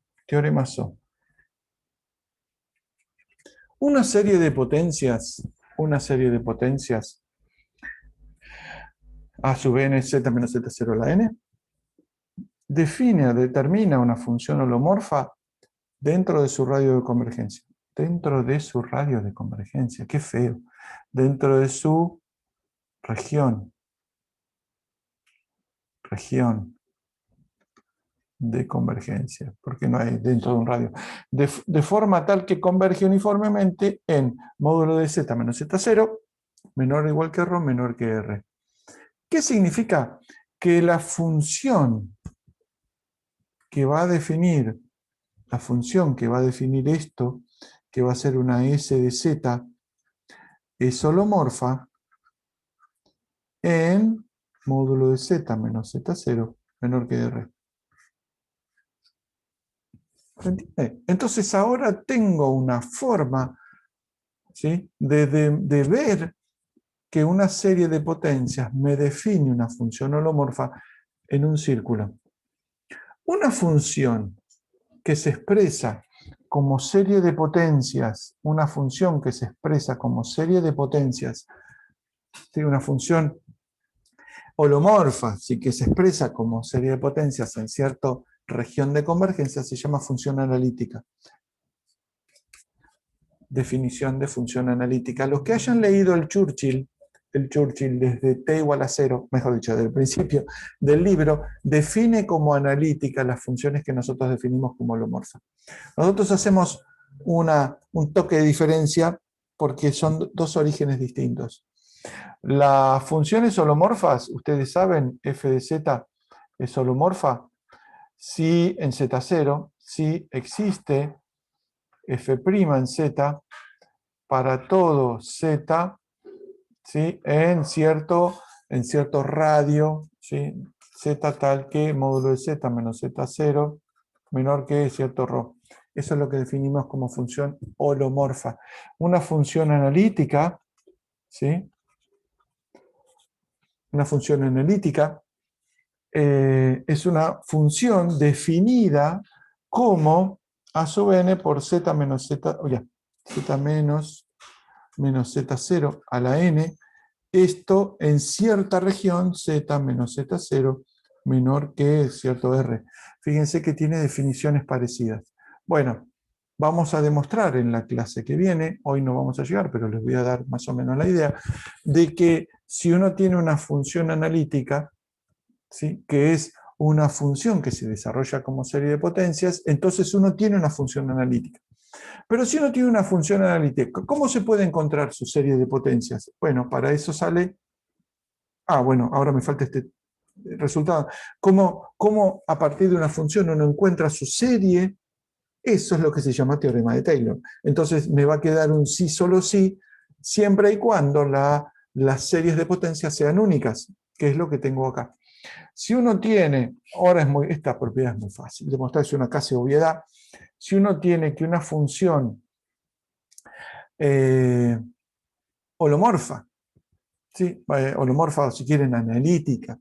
Una serie de potencias, a sub n z menos z0 a la n, determina una función holomorfa dentro de su radio de convergencia. Dentro de su radio de convergencia, qué feo. Dentro de su región de convergencia, porque no hay dentro de un radio, de forma tal que converge uniformemente en módulo de z menos z0, menor o igual que ρ, menor que r. ¿Qué significa? Que la función que va a definir, esto, que va a ser una S de Z, es holomorfa en módulo de Z menos Z0, menor que R. ¿Entiende? Entonces ahora tengo una forma, ¿sí?, de ver que una serie de potencias me define una función holomorfa en un círculo. Una función que se expresa como serie de potencias, una función que se expresa como serie de potencias, ¿sí?, una función holomorfa, sí, que se expresa como serie de potencias en cierta región de convergencia, se llama función analítica. Definición de función analítica. Los que hayan leído el Churchill el Churchill desde t igual a 0, mejor dicho, desde el principio del libro, define como analítica las funciones que nosotros definimos como holomorfas. Nosotros hacemos un toque de diferencia porque son dos orígenes distintos. Las funciones holomorfas, ustedes saben, f de z es holomorfa si en z0, si existe f' en z para todo z, ¿sí? en cierto radio, ¿sí? Z tal que módulo de z menos z0 menor que cierto ρ. Eso es lo que definimos como función holomorfa. Una función analítica, ¿sí? Una función analítica es una función definida como a sub n por z menos z, z menos z0 a la n, esto en cierta región z menos z0 menor que cierto r. Fíjense que tiene definiciones parecidas. Bueno, vamos a demostrar en la clase que viene, hoy no vamos a llegar, pero les voy a dar más o menos la idea, de que si uno tiene una función analítica, ¿sí? que es una función que se desarrolla como serie de potencias, entonces uno tiene una función analítica. Pero si uno tiene una función analítica, ¿cómo se puede encontrar su serie de potencias? Bueno, para eso sale... bueno, ahora me falta este resultado. ¿Cómo a partir de una función uno encuentra su serie? Eso es lo que se llama teorema de Taylor. Entonces me va a quedar un sí solo sí, siempre y cuando las series de potencias sean únicas, que es lo que tengo acá. Si uno tiene, esta propiedad es muy fácil, demostrar, es una casi obviedad. Si uno tiene que una función holomorfa, ¿sí? Holomorfa o si quieren analítica,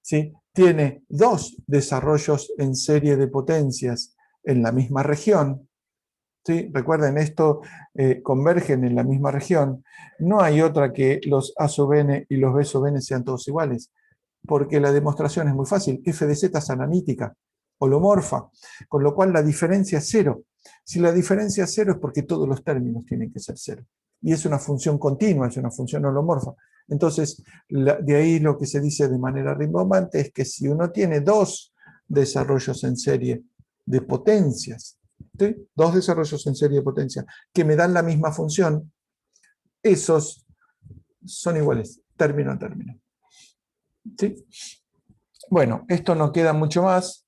¿sí? Tiene dos desarrollos en serie de potencias en la misma región, ¿sí? Recuerden, esto convergen en la misma región, no hay otra que los A sub n y los B sub n sean todos iguales, porque la demostración es muy fácil, f de z es analítica, holomorfa, con lo cual la diferencia es cero. Si la diferencia es cero es porque todos los términos tienen que ser cero. Y es una función continua, es una función holomorfa. Entonces, de ahí lo que se dice de manera rimbombante es que si uno tiene dos desarrollos en serie de potencias, ¿sí? Dos desarrollos en serie de potencias que me dan la misma función, esos son iguales, término a término. ¿Sí? Bueno, esto no queda mucho más.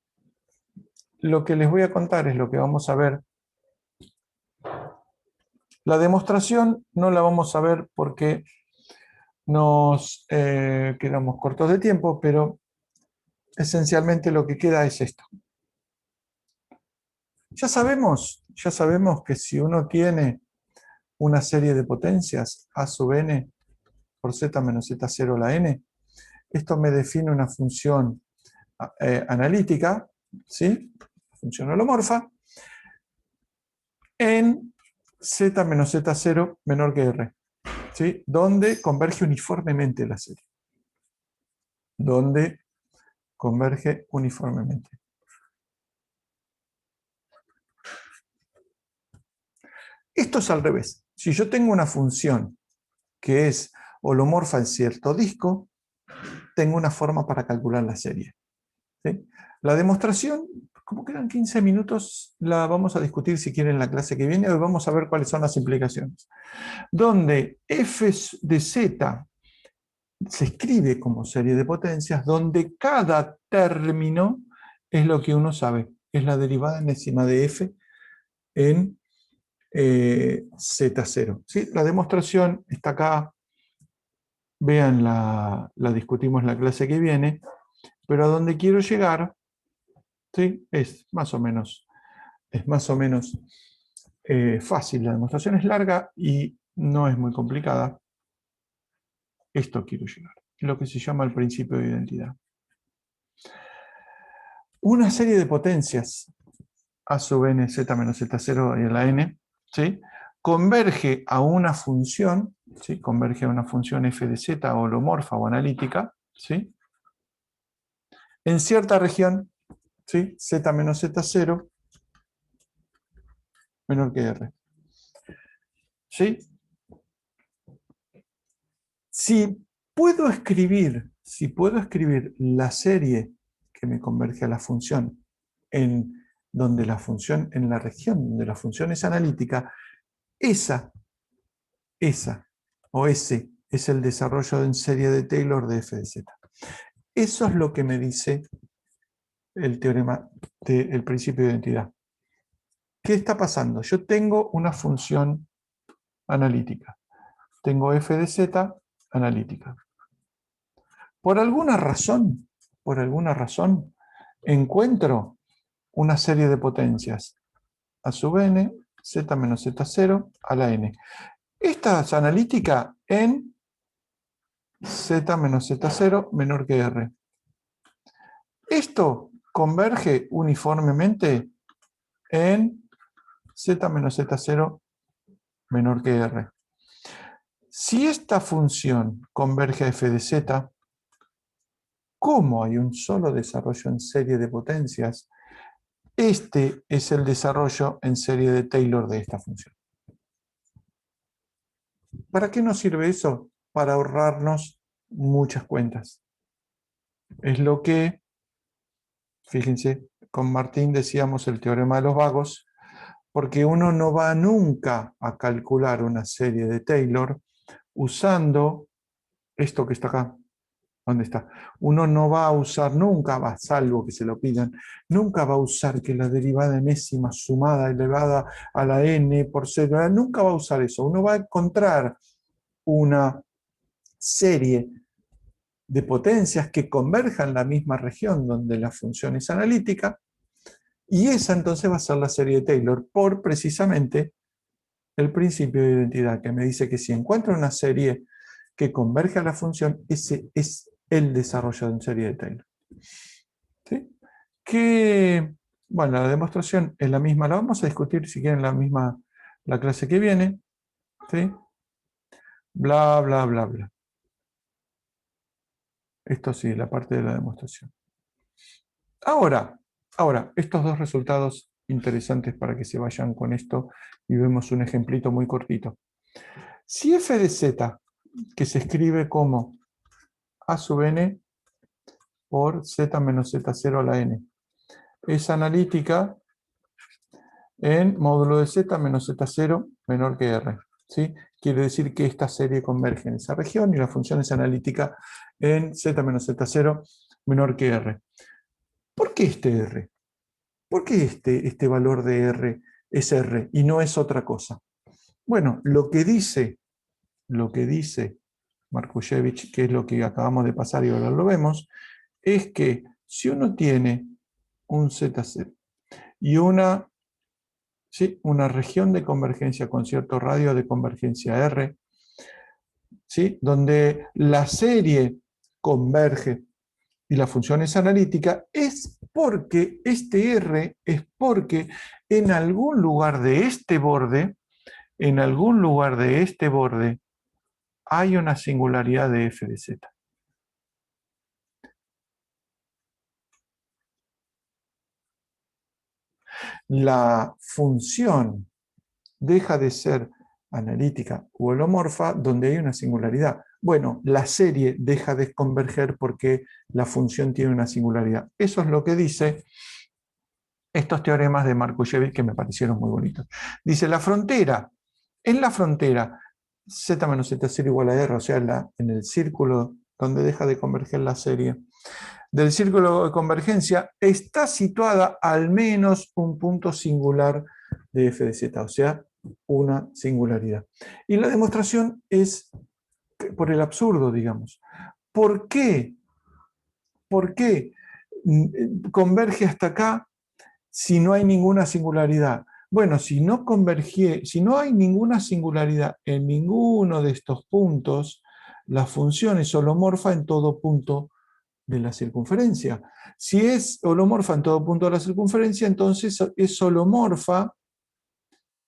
Lo que les voy a contar es lo que vamos a ver. La demostración no la vamos a ver porque nos quedamos cortos de tiempo, pero esencialmente lo que queda es esto. Ya sabemos que si uno tiene una serie de potencias a sub n por z menos z0 a la n, esto me define una función analítica, ¿sí? Función holomorfa, en z menos z0 menor que r, ¿sí? Donde converge uniformemente la serie. Donde converge uniformemente. Esto es al revés. Si yo tengo una función que es holomorfa en cierto disco, tengo una forma para calcular la serie. ¿Sí? La demostración, como quedan 15 minutos, la vamos a discutir si quieren en la clase que viene. Hoy vamos a ver cuáles son las implicaciones. Donde f de z se escribe como serie de potencias, donde cada término es lo que uno sabe, es la derivada enésima de f en z0. ¿Sí? La demostración está acá, vean, la discutimos en la clase que viene, pero a donde quiero llegar, ¿sí? es más o menos fácil. La demostración es larga y no es muy complicada. Esto quiero llegar, lo que se llama el principio de identidad. Una serie de potencias a sub n, z menos z0 y a la n, ¿sí? Converge a una función, ¿sí? Converge a una función f de z holomorfa o analítica, ¿sí? En cierta región, ¿sí? Z menos z0 menor que r. ¿Sí? Si puedo escribir la serie que me converge a la función en la región donde la función es analítica, esa o ese es el desarrollo en serie de Taylor de f de z. Eso es lo que me dice el teorema del principio de identidad. ¿Qué está pasando? Yo tengo una función analítica. Tengo f de z analítica. Por alguna razón, encuentro una serie de potencias a sub n, z menos z0 a la n. Esta es analítica en z menos z0 menor que r. Esto converge uniformemente en z menos z0 menor que r. Si esta función converge a f de z, ¿cómo hay un solo desarrollo en serie de potencias? Este es el desarrollo en serie de Taylor de esta función. ¿Para qué nos sirve eso? Para ahorrarnos muchas cuentas. Es lo que, fíjense, con Martín decíamos el teorema de los vagos, porque uno no va nunca a calcular una serie de Taylor usando esto que está acá. ¿Dónde está? Uno no va a usar nunca, salvo que se lo pidan, nunca va a usar que la derivada enésima sumada elevada a la n por c, nunca va a usar eso. Uno va a encontrar una serie de potencias que converjan en la misma región donde la función es analítica, y esa entonces va a ser la serie de Taylor por precisamente el principio de identidad, que me dice que si encuentro una serie que converge a la función, ese es el desarrollo de serie de Taylor. ¿Sí? Que, bueno, la demostración es la misma, la vamos a discutir si quieren la clase que viene. ¿Sí? Bla, bla, bla, bla. Esto sí, la parte de la demostración. Ahora, estos dos resultados interesantes para que se vayan con esto y vemos un ejemplito muy cortito. Si f de z, que se escribe como a sub n por z menos z0 a la n, es analítica en módulo de z menos z0 menor que r. ¿Sí? Quiere decir que esta serie converge en esa región y la función es analítica en z menos z0 menor que r. ¿Por qué este r? ¿Por qué este valor de r es r y no es otra cosa? Bueno, lo que dice Markushevich, que es lo que acabamos de pasar y ahora lo vemos, es que si uno tiene un Z0 y una región de convergencia con cierto radio de convergencia R, ¿sí? Donde la serie converge y la función es analítica, es porque este R es porque en algún lugar de este borde, hay una singularidad de f de z. La función deja de ser analítica u holomorfa donde hay una singularidad. Bueno, la serie deja de converger porque la función tiene una singularidad. Eso es lo que dice estos teoremas de Markushevich que me parecieron muy bonitos. Dice, en la frontera, z menos z0 igual a r, o sea, en el círculo donde deja de converger la serie, del círculo de convergencia está situada al menos un punto singular de f de z, o sea, una singularidad. Y la demostración es por el absurdo, digamos. ¿Por qué? ¿Por qué converge hasta acá si no hay ninguna singularidad? Bueno, si no hay ninguna singularidad en ninguno de estos puntos, la función es holomorfa en todo punto de la circunferencia. Si es holomorfa en todo punto de la circunferencia, entonces es holomorfa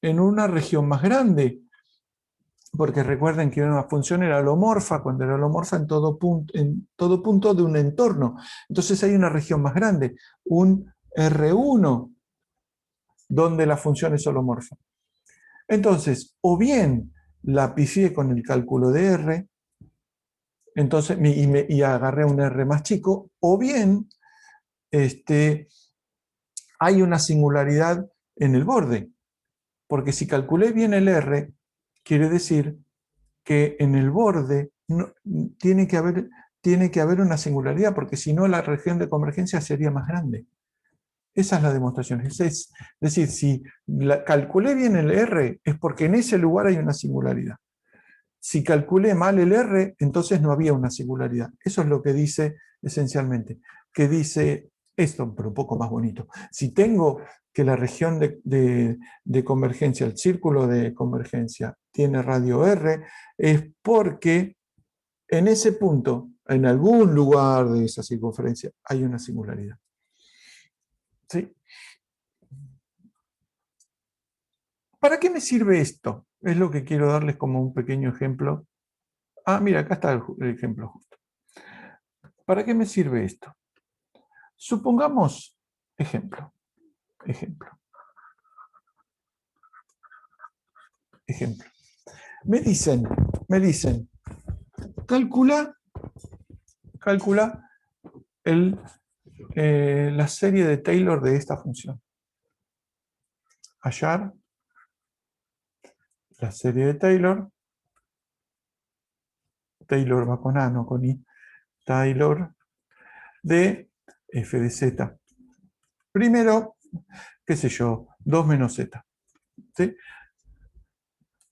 en una región más grande. Porque recuerden que una función era holomorfa cuando era holomorfa en todo punto de un entorno. Entonces hay una región más grande, un R1, donde la función es holomorfa. Entonces, o bien la pifié con el cálculo de R, entonces, y agarré un R más chico, o bien hay una singularidad en el borde, porque si calculé bien el R, quiere decir que en el borde tiene que haber una singularidad, porque si no la región de convergencia sería más grande. Esa es la demostración. Es decir, si calculé bien el R, es porque en ese lugar hay una singularidad. Si calculé mal el R, entonces no había una singularidad. Eso es lo que dice esencialmente. Que dice esto, pero un poco más bonito. Si tengo que la región de convergencia, el círculo de convergencia, tiene radio R, es porque en ese punto, en algún lugar de esa circunferencia, hay una singularidad. ¿Sí? ¿Para qué me sirve esto? Es lo que quiero darles como un pequeño ejemplo. Ah, mira, acá está el ejemplo justo. ¿Para qué me sirve esto? Supongamos, ejemplo, Me dicen, calcula la serie de Taylor de esta función. Hallar la serie de Taylor. Taylor va con A, no con I. Taylor de f de z. Primero, qué sé yo, 2 menos z. ¿Sí?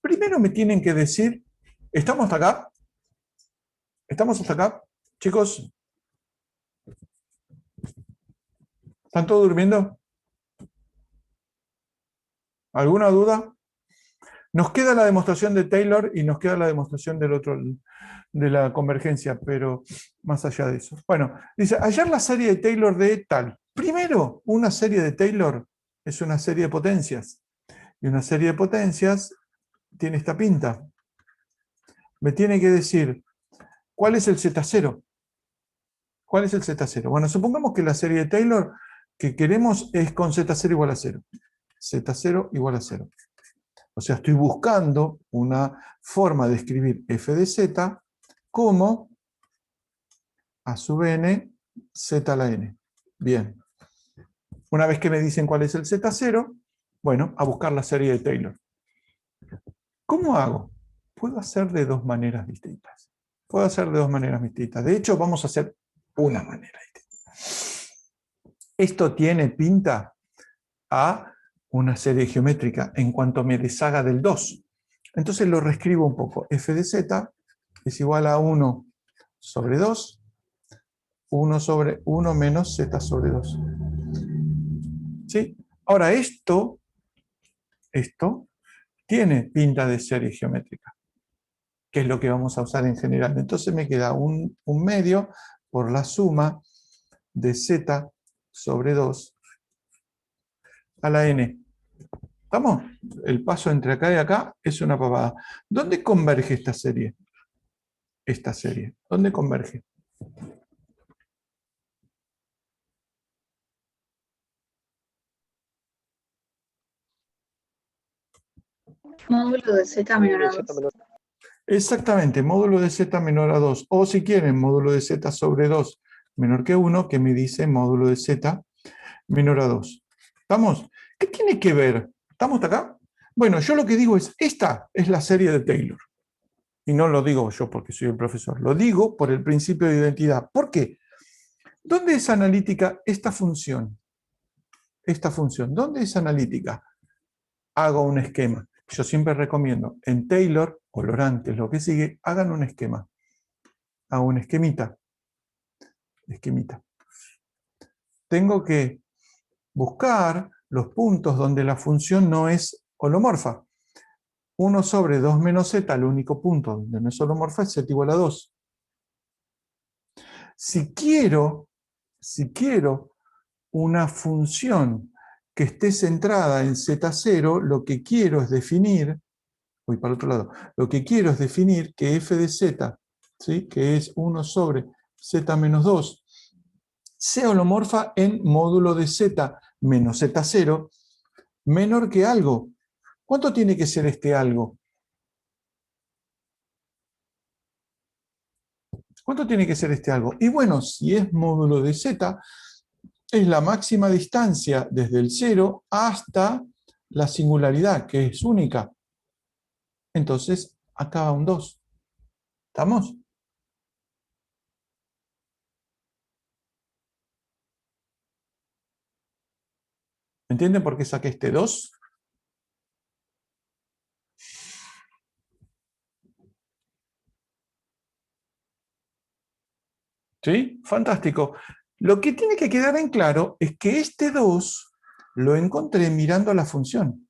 Primero me tienen que decir, ¿estamos hasta acá? ¿Estamos hasta acá? Chicos, ¿están todos durmiendo? ¿Alguna duda? Nos queda la demostración de Taylor y nos queda la demostración del otro, de la convergencia, pero más allá de eso. Bueno, dice, hallar la serie de Taylor de tal. Primero, una serie de Taylor es una serie de potencias. Y una serie de potencias tiene esta pinta. Me tiene que decir, ¿cuál es el Z0? ¿Cuál es el Z0? Bueno, supongamos que la serie de Taylor que queremos es con Z0 igual a 0. Z0 igual a 0. O sea, estoy buscando una forma de escribir f de z como a sub n, z a la n. Bien. Una vez que me dicen cuál es el Z0, bueno, a buscar la serie de Taylor. ¿Cómo hago? Puedo hacer de dos maneras distintas. De hecho, vamos a hacer una manera distinta. Esto tiene pinta a una serie geométrica en cuanto me deshaga del 2. Entonces lo reescribo un poco. F de z es igual a 1 sobre 2, 1 sobre 1 menos z sobre 2. ¿Sí? Ahora esto tiene pinta de serie geométrica, que es lo que vamos a usar en general. Entonces me queda un medio por la suma de z sobre 2 a la n. ¿Estamos? El paso entre acá y acá es una pavada. ¿Dónde converge esta serie? ¿Dónde converge? Módulo de z menor a 2. Exactamente, módulo de z menor a 2. O si quieren, módulo de z sobre 2 menor que 1, que me dice módulo de z menor a 2. ¿Estamos? ¿Qué tiene que ver? ¿Estamos hasta acá? Bueno, yo lo que digo es, esta es la serie de Taylor. Y no lo digo yo porque soy el profesor, lo digo por el principio de identidad. ¿Por qué? ¿Dónde es analítica esta función? Esta función, ¿dónde es analítica? Hago un esquema. Yo siempre recomiendo, en Taylor, o Laurent, que es lo que sigue, hagan un esquema. Hago un esquemita. Tengo que buscar los puntos donde la función no es holomorfa. 1 sobre 2 menos z, el único punto donde no es holomorfa es z igual a 2. Si quiero una función que esté centrada en z0, lo que quiero es definir, voy para el otro lado, lo que quiero es definir que f de z, ¿sí? Que es 1 sobre z menos 2, sea holomorfa en módulo de z menos z0 menor que algo. ¿Cuánto tiene que ser este algo? ¿Cuánto tiene que ser este algo? Y bueno, si es módulo de z, es la máxima distancia desde el 0 hasta la singularidad, que es única. Entonces, acá va un 2. ¿Estamos? ¿Entienden por qué saqué este 2? ¿Sí? Fantástico. Lo que tiene que quedar en claro es que este 2 lo encontré mirando la función.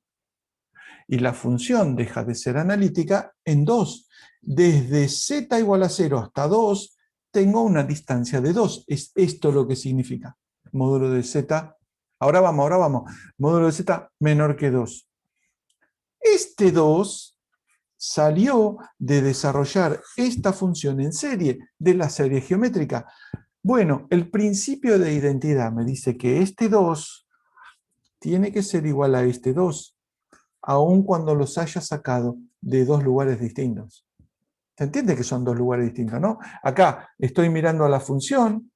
Y la función deja de ser analítica en 2. Desde z igual a 0 hasta 2, tengo una distancia de 2. Es esto lo que significa. Módulo de z. Ahora vamos. Módulo de z menor que 2. Este 2 salió de desarrollar esta función en serie, de la serie geométrica. Bueno, el principio de identidad me dice que este 2 tiene que ser igual a este 2, aun cuando los haya sacado de dos lugares distintos. ¿Se entiende que son dos lugares distintos, no? Acá estoy mirando a la función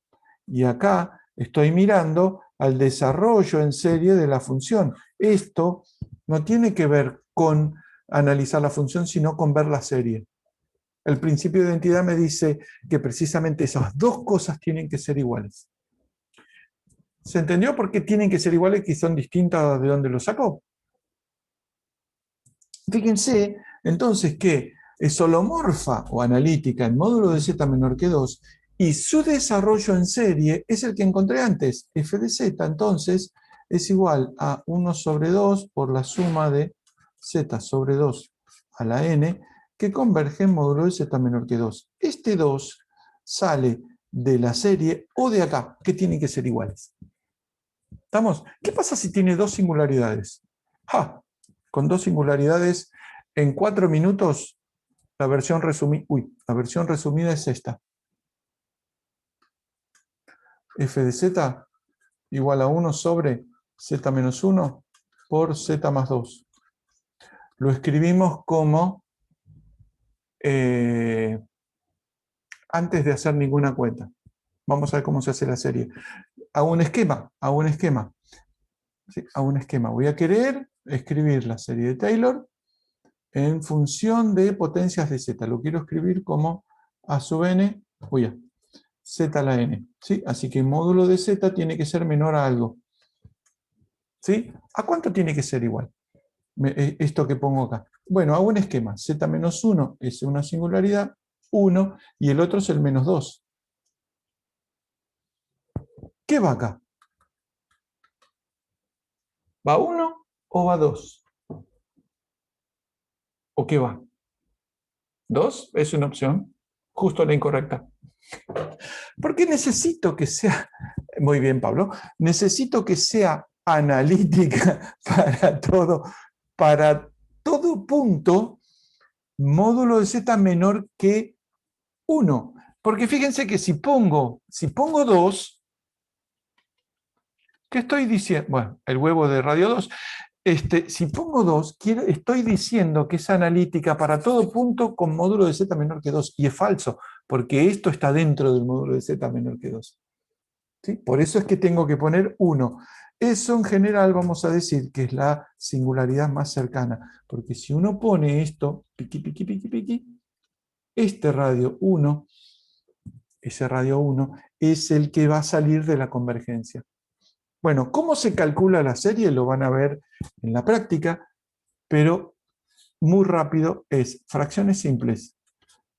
y acá estoy mirando al desarrollo en serie de la función. Esto no tiene que ver con analizar la función, sino con ver la serie. El principio de identidad me dice que precisamente esas dos cosas tienen que ser iguales. ¿Se entendió por qué tienen que ser iguales y son distintas de dónde lo sacó? Fíjense entonces que es holomorfa o analítica en módulo de z menor que 2 y su desarrollo en serie es el que encontré antes. F de z entonces es igual a 1 sobre 2 por la suma de z sobre 2 a la n que converge en módulo de z menor que 2. Este 2 sale de la serie o de acá, que tienen que ser iguales. ¿Estamos? ¿Qué pasa si tiene dos singularidades? ¡Ja! Con dos singularidades, en 4 minutos, la versión resumida es esta. F de z igual a 1 sobre z menos 1 por z más 2. Lo escribimos como antes de hacer ninguna cuenta. Vamos a ver cómo se hace la serie. Hago un esquema. ¿Sí? Hago un esquema. Voy a querer escribir la serie de Taylor en función de potencias de z. Lo quiero escribir como a sub n, z a la n. ¿Sí? Así que el módulo de z tiene que ser menor a algo. ¿Sí? ¿A cuánto tiene que ser igual? Esto que pongo acá. Bueno, hago un esquema. Z menos 1 es una singularidad, 1, y el otro es el menos 2. ¿Qué va acá? ¿Va 1 o va 2? ¿O qué va? 2 es una opción, justo la incorrecta. Porque necesito que sea, muy bien Pablo, necesito que sea analítica para todo punto, módulo de z menor que 1. Porque fíjense que si pongo 2, ¿qué estoy diciendo? Bueno, el huevo de radio 2. Si pongo 2, estoy diciendo que es analítica para todo punto con módulo de z menor que 2. Y es falso, porque esto está dentro del módulo de z menor que 2. ¿Sí? Por eso es que tengo que poner 1. Eso en general vamos a decir que es la singularidad más cercana. Porque si uno pone esto, este radio 1, ese radio 1, es el que va a salir de la convergencia. Bueno, ¿cómo se calcula la serie? Lo van a ver en la práctica, pero muy rápido es fracciones simples.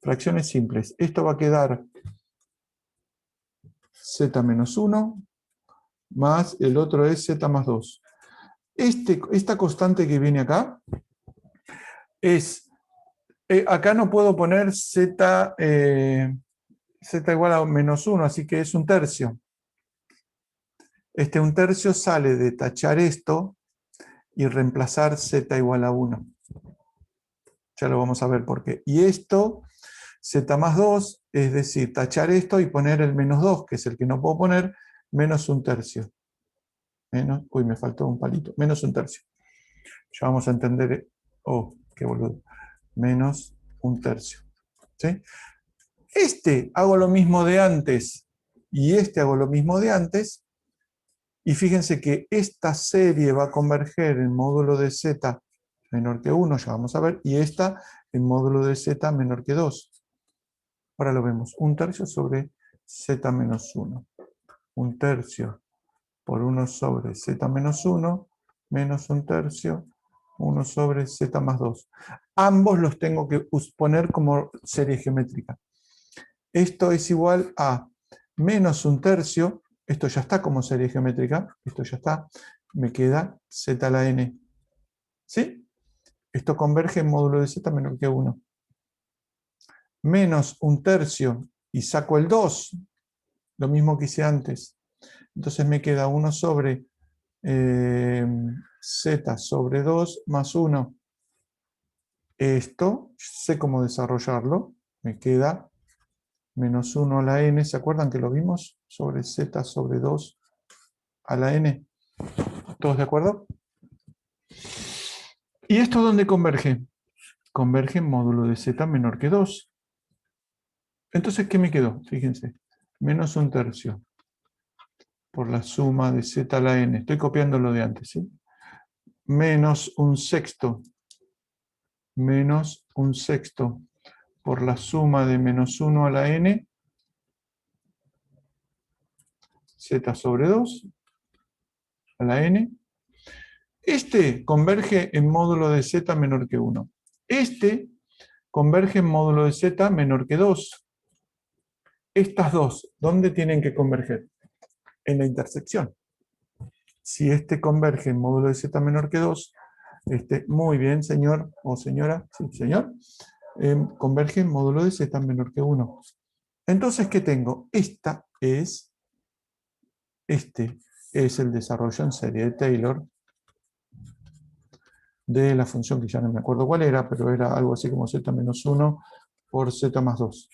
Fracciones simples. Esto va a quedar z menos 1 más el otro es z más 2. Esta constante que viene acá es, acá no puedo poner z igual a menos 1, así que es un tercio. Un tercio sale de tachar esto y reemplazar z igual a 1. Ya lo vamos a ver por qué. Y esto, z más 2, es decir, tachar esto y poner el menos 2, que es el que no puedo poner, menos un tercio. Me faltó un palito. Menos un tercio. Ya vamos a entender, qué boludo. Menos un tercio. ¿Sí? Este hago lo mismo de antes y este hago lo mismo de antes. Y fíjense que esta serie va a converger en módulo de z menor que 1, ya vamos a ver, y esta en módulo de z menor que 2. Ahora lo vemos, 1/3 sobre z menos 1. 1/3 por 1 sobre z menos 1, menos 1/3, 1 sobre z más 2. Ambos los tengo que poner como serie geométrica. Esto es igual a menos 1/3, esto ya está como serie geométrica, esto ya está, me queda z a la n. ¿Sí? Esto converge en módulo de z menor que 1. Menos 1/3 y saco el 2, lo mismo que hice antes. Entonces me queda 1 sobre z sobre 2 más 1. Esto, sé cómo desarrollarlo, me queda menos 1 a la n, ¿se acuerdan que lo vimos? Sobre z sobre 2 a la n. ¿Todos de acuerdo? ¿Y esto dónde converge? Converge en módulo de z menor que 2. Entonces, ¿qué me quedó? Fíjense, menos 1/3 por la suma de z a la n. Estoy copiando lo de antes, ¿sí? Menos 1/6 menos 1/6 por la suma de menos 1 a la n, z sobre 2 a la n. Este converge en módulo de z menor que 1. Este converge en módulo de z menor que 2. Estas dos, ¿dónde tienen que converger? En la intersección. Si este converge en módulo de z menor que 2, muy bien, señor o señora, sí, señor, converge en módulo de z menor que 1. Entonces, ¿qué tengo? Este es el desarrollo en serie de Taylor de la función que ya no me acuerdo cuál era, pero era algo así como z menos 1 por z más 2.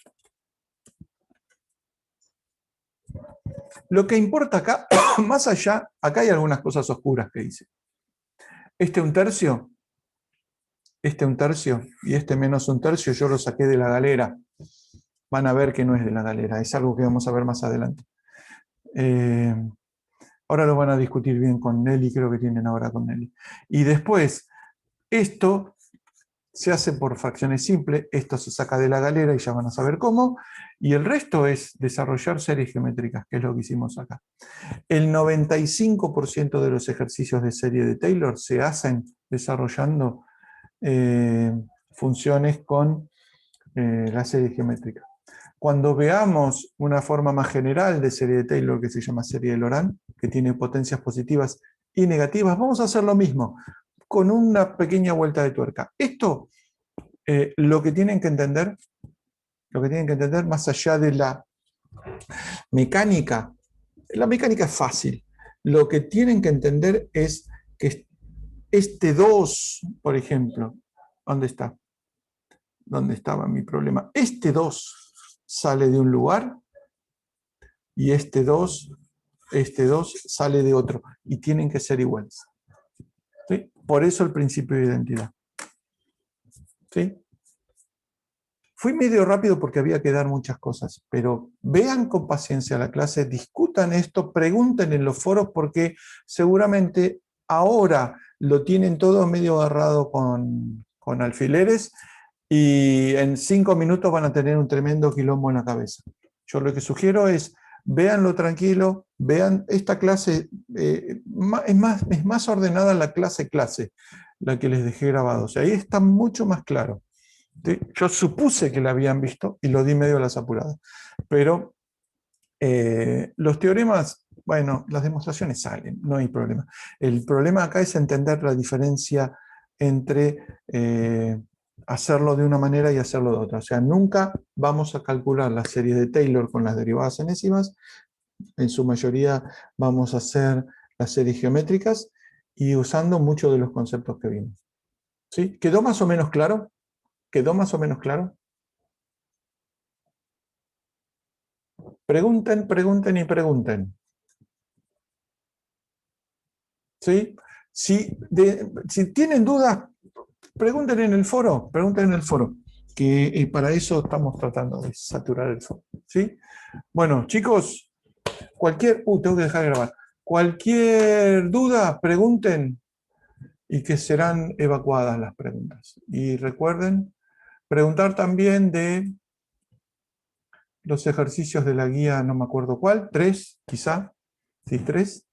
Lo que importa acá, más allá, acá hay algunas cosas oscuras que hice. Este 1/3, este 1/3 y este menos 1/3 yo lo saqué de la galera. Van a ver que no es de la galera, es algo que vamos a ver más adelante. Ahora lo van a discutir bien con Nelly, creo que tienen ahora con Nelly. Y después, esto se hace por fracciones simples, esto se saca de la galera y ya van a saber cómo, y el resto es desarrollar series geométricas, que es lo que hicimos acá. El 95% de los ejercicios de serie de Taylor se hacen desarrollando funciones con la serie geométrica. Cuando veamos una forma más general de serie de Taylor, que se llama serie de Laurent, que tiene potencias positivas y negativas, vamos a hacer lo mismo, con una pequeña vuelta de tuerca. Esto, lo que tienen que entender, más allá de la mecánica es fácil. Lo que tienen que entender es que este 2, por ejemplo, ¿dónde está? ¿Dónde estaba mi problema? Este 2 sale de un lugar y este 2 sale de otro y tienen que ser iguales. ¿Sí? Por eso el principio de identidad. ¿Sí? Fui medio rápido porque había que dar muchas cosas, pero vean con paciencia la clase, discutan esto, pregunten en los foros porque seguramente ahora lo tienen todo medio agarrado con alfileres y en 5 minutos van a tener un tremendo quilombo en la cabeza. Yo lo que sugiero es, véanlo tranquilo, vean esta clase, es más ordenada la clase, la que les dejé grabado. O sea, ahí está mucho más claro. ¿Sí? Yo supuse que la habían visto y lo di medio a las apuradas. Pero los teoremas, bueno, las demostraciones salen, no hay problema. El problema acá es entender la diferencia entre hacerlo de una manera y hacerlo de otra. O sea, nunca vamos a calcular las series de Taylor con las derivadas enésimas. En su mayoría vamos a hacer las series geométricas y usando muchos de los conceptos que vimos. ¿Sí? ¿Quedó más o menos claro? ¿Quedó más o menos claro? Pregunten, pregunten y pregunten. ¿Sí? Si tienen dudas, pregunten en el foro, que para eso estamos tratando de saturar el fondo, ¿sí? Bueno, chicos, tengo que dejar de grabar. Cualquier duda, pregunten y que serán evacuadas las preguntas. Y recuerden preguntar también de los ejercicios de la guía, no me acuerdo cuál, 3, quizá, sí, 3.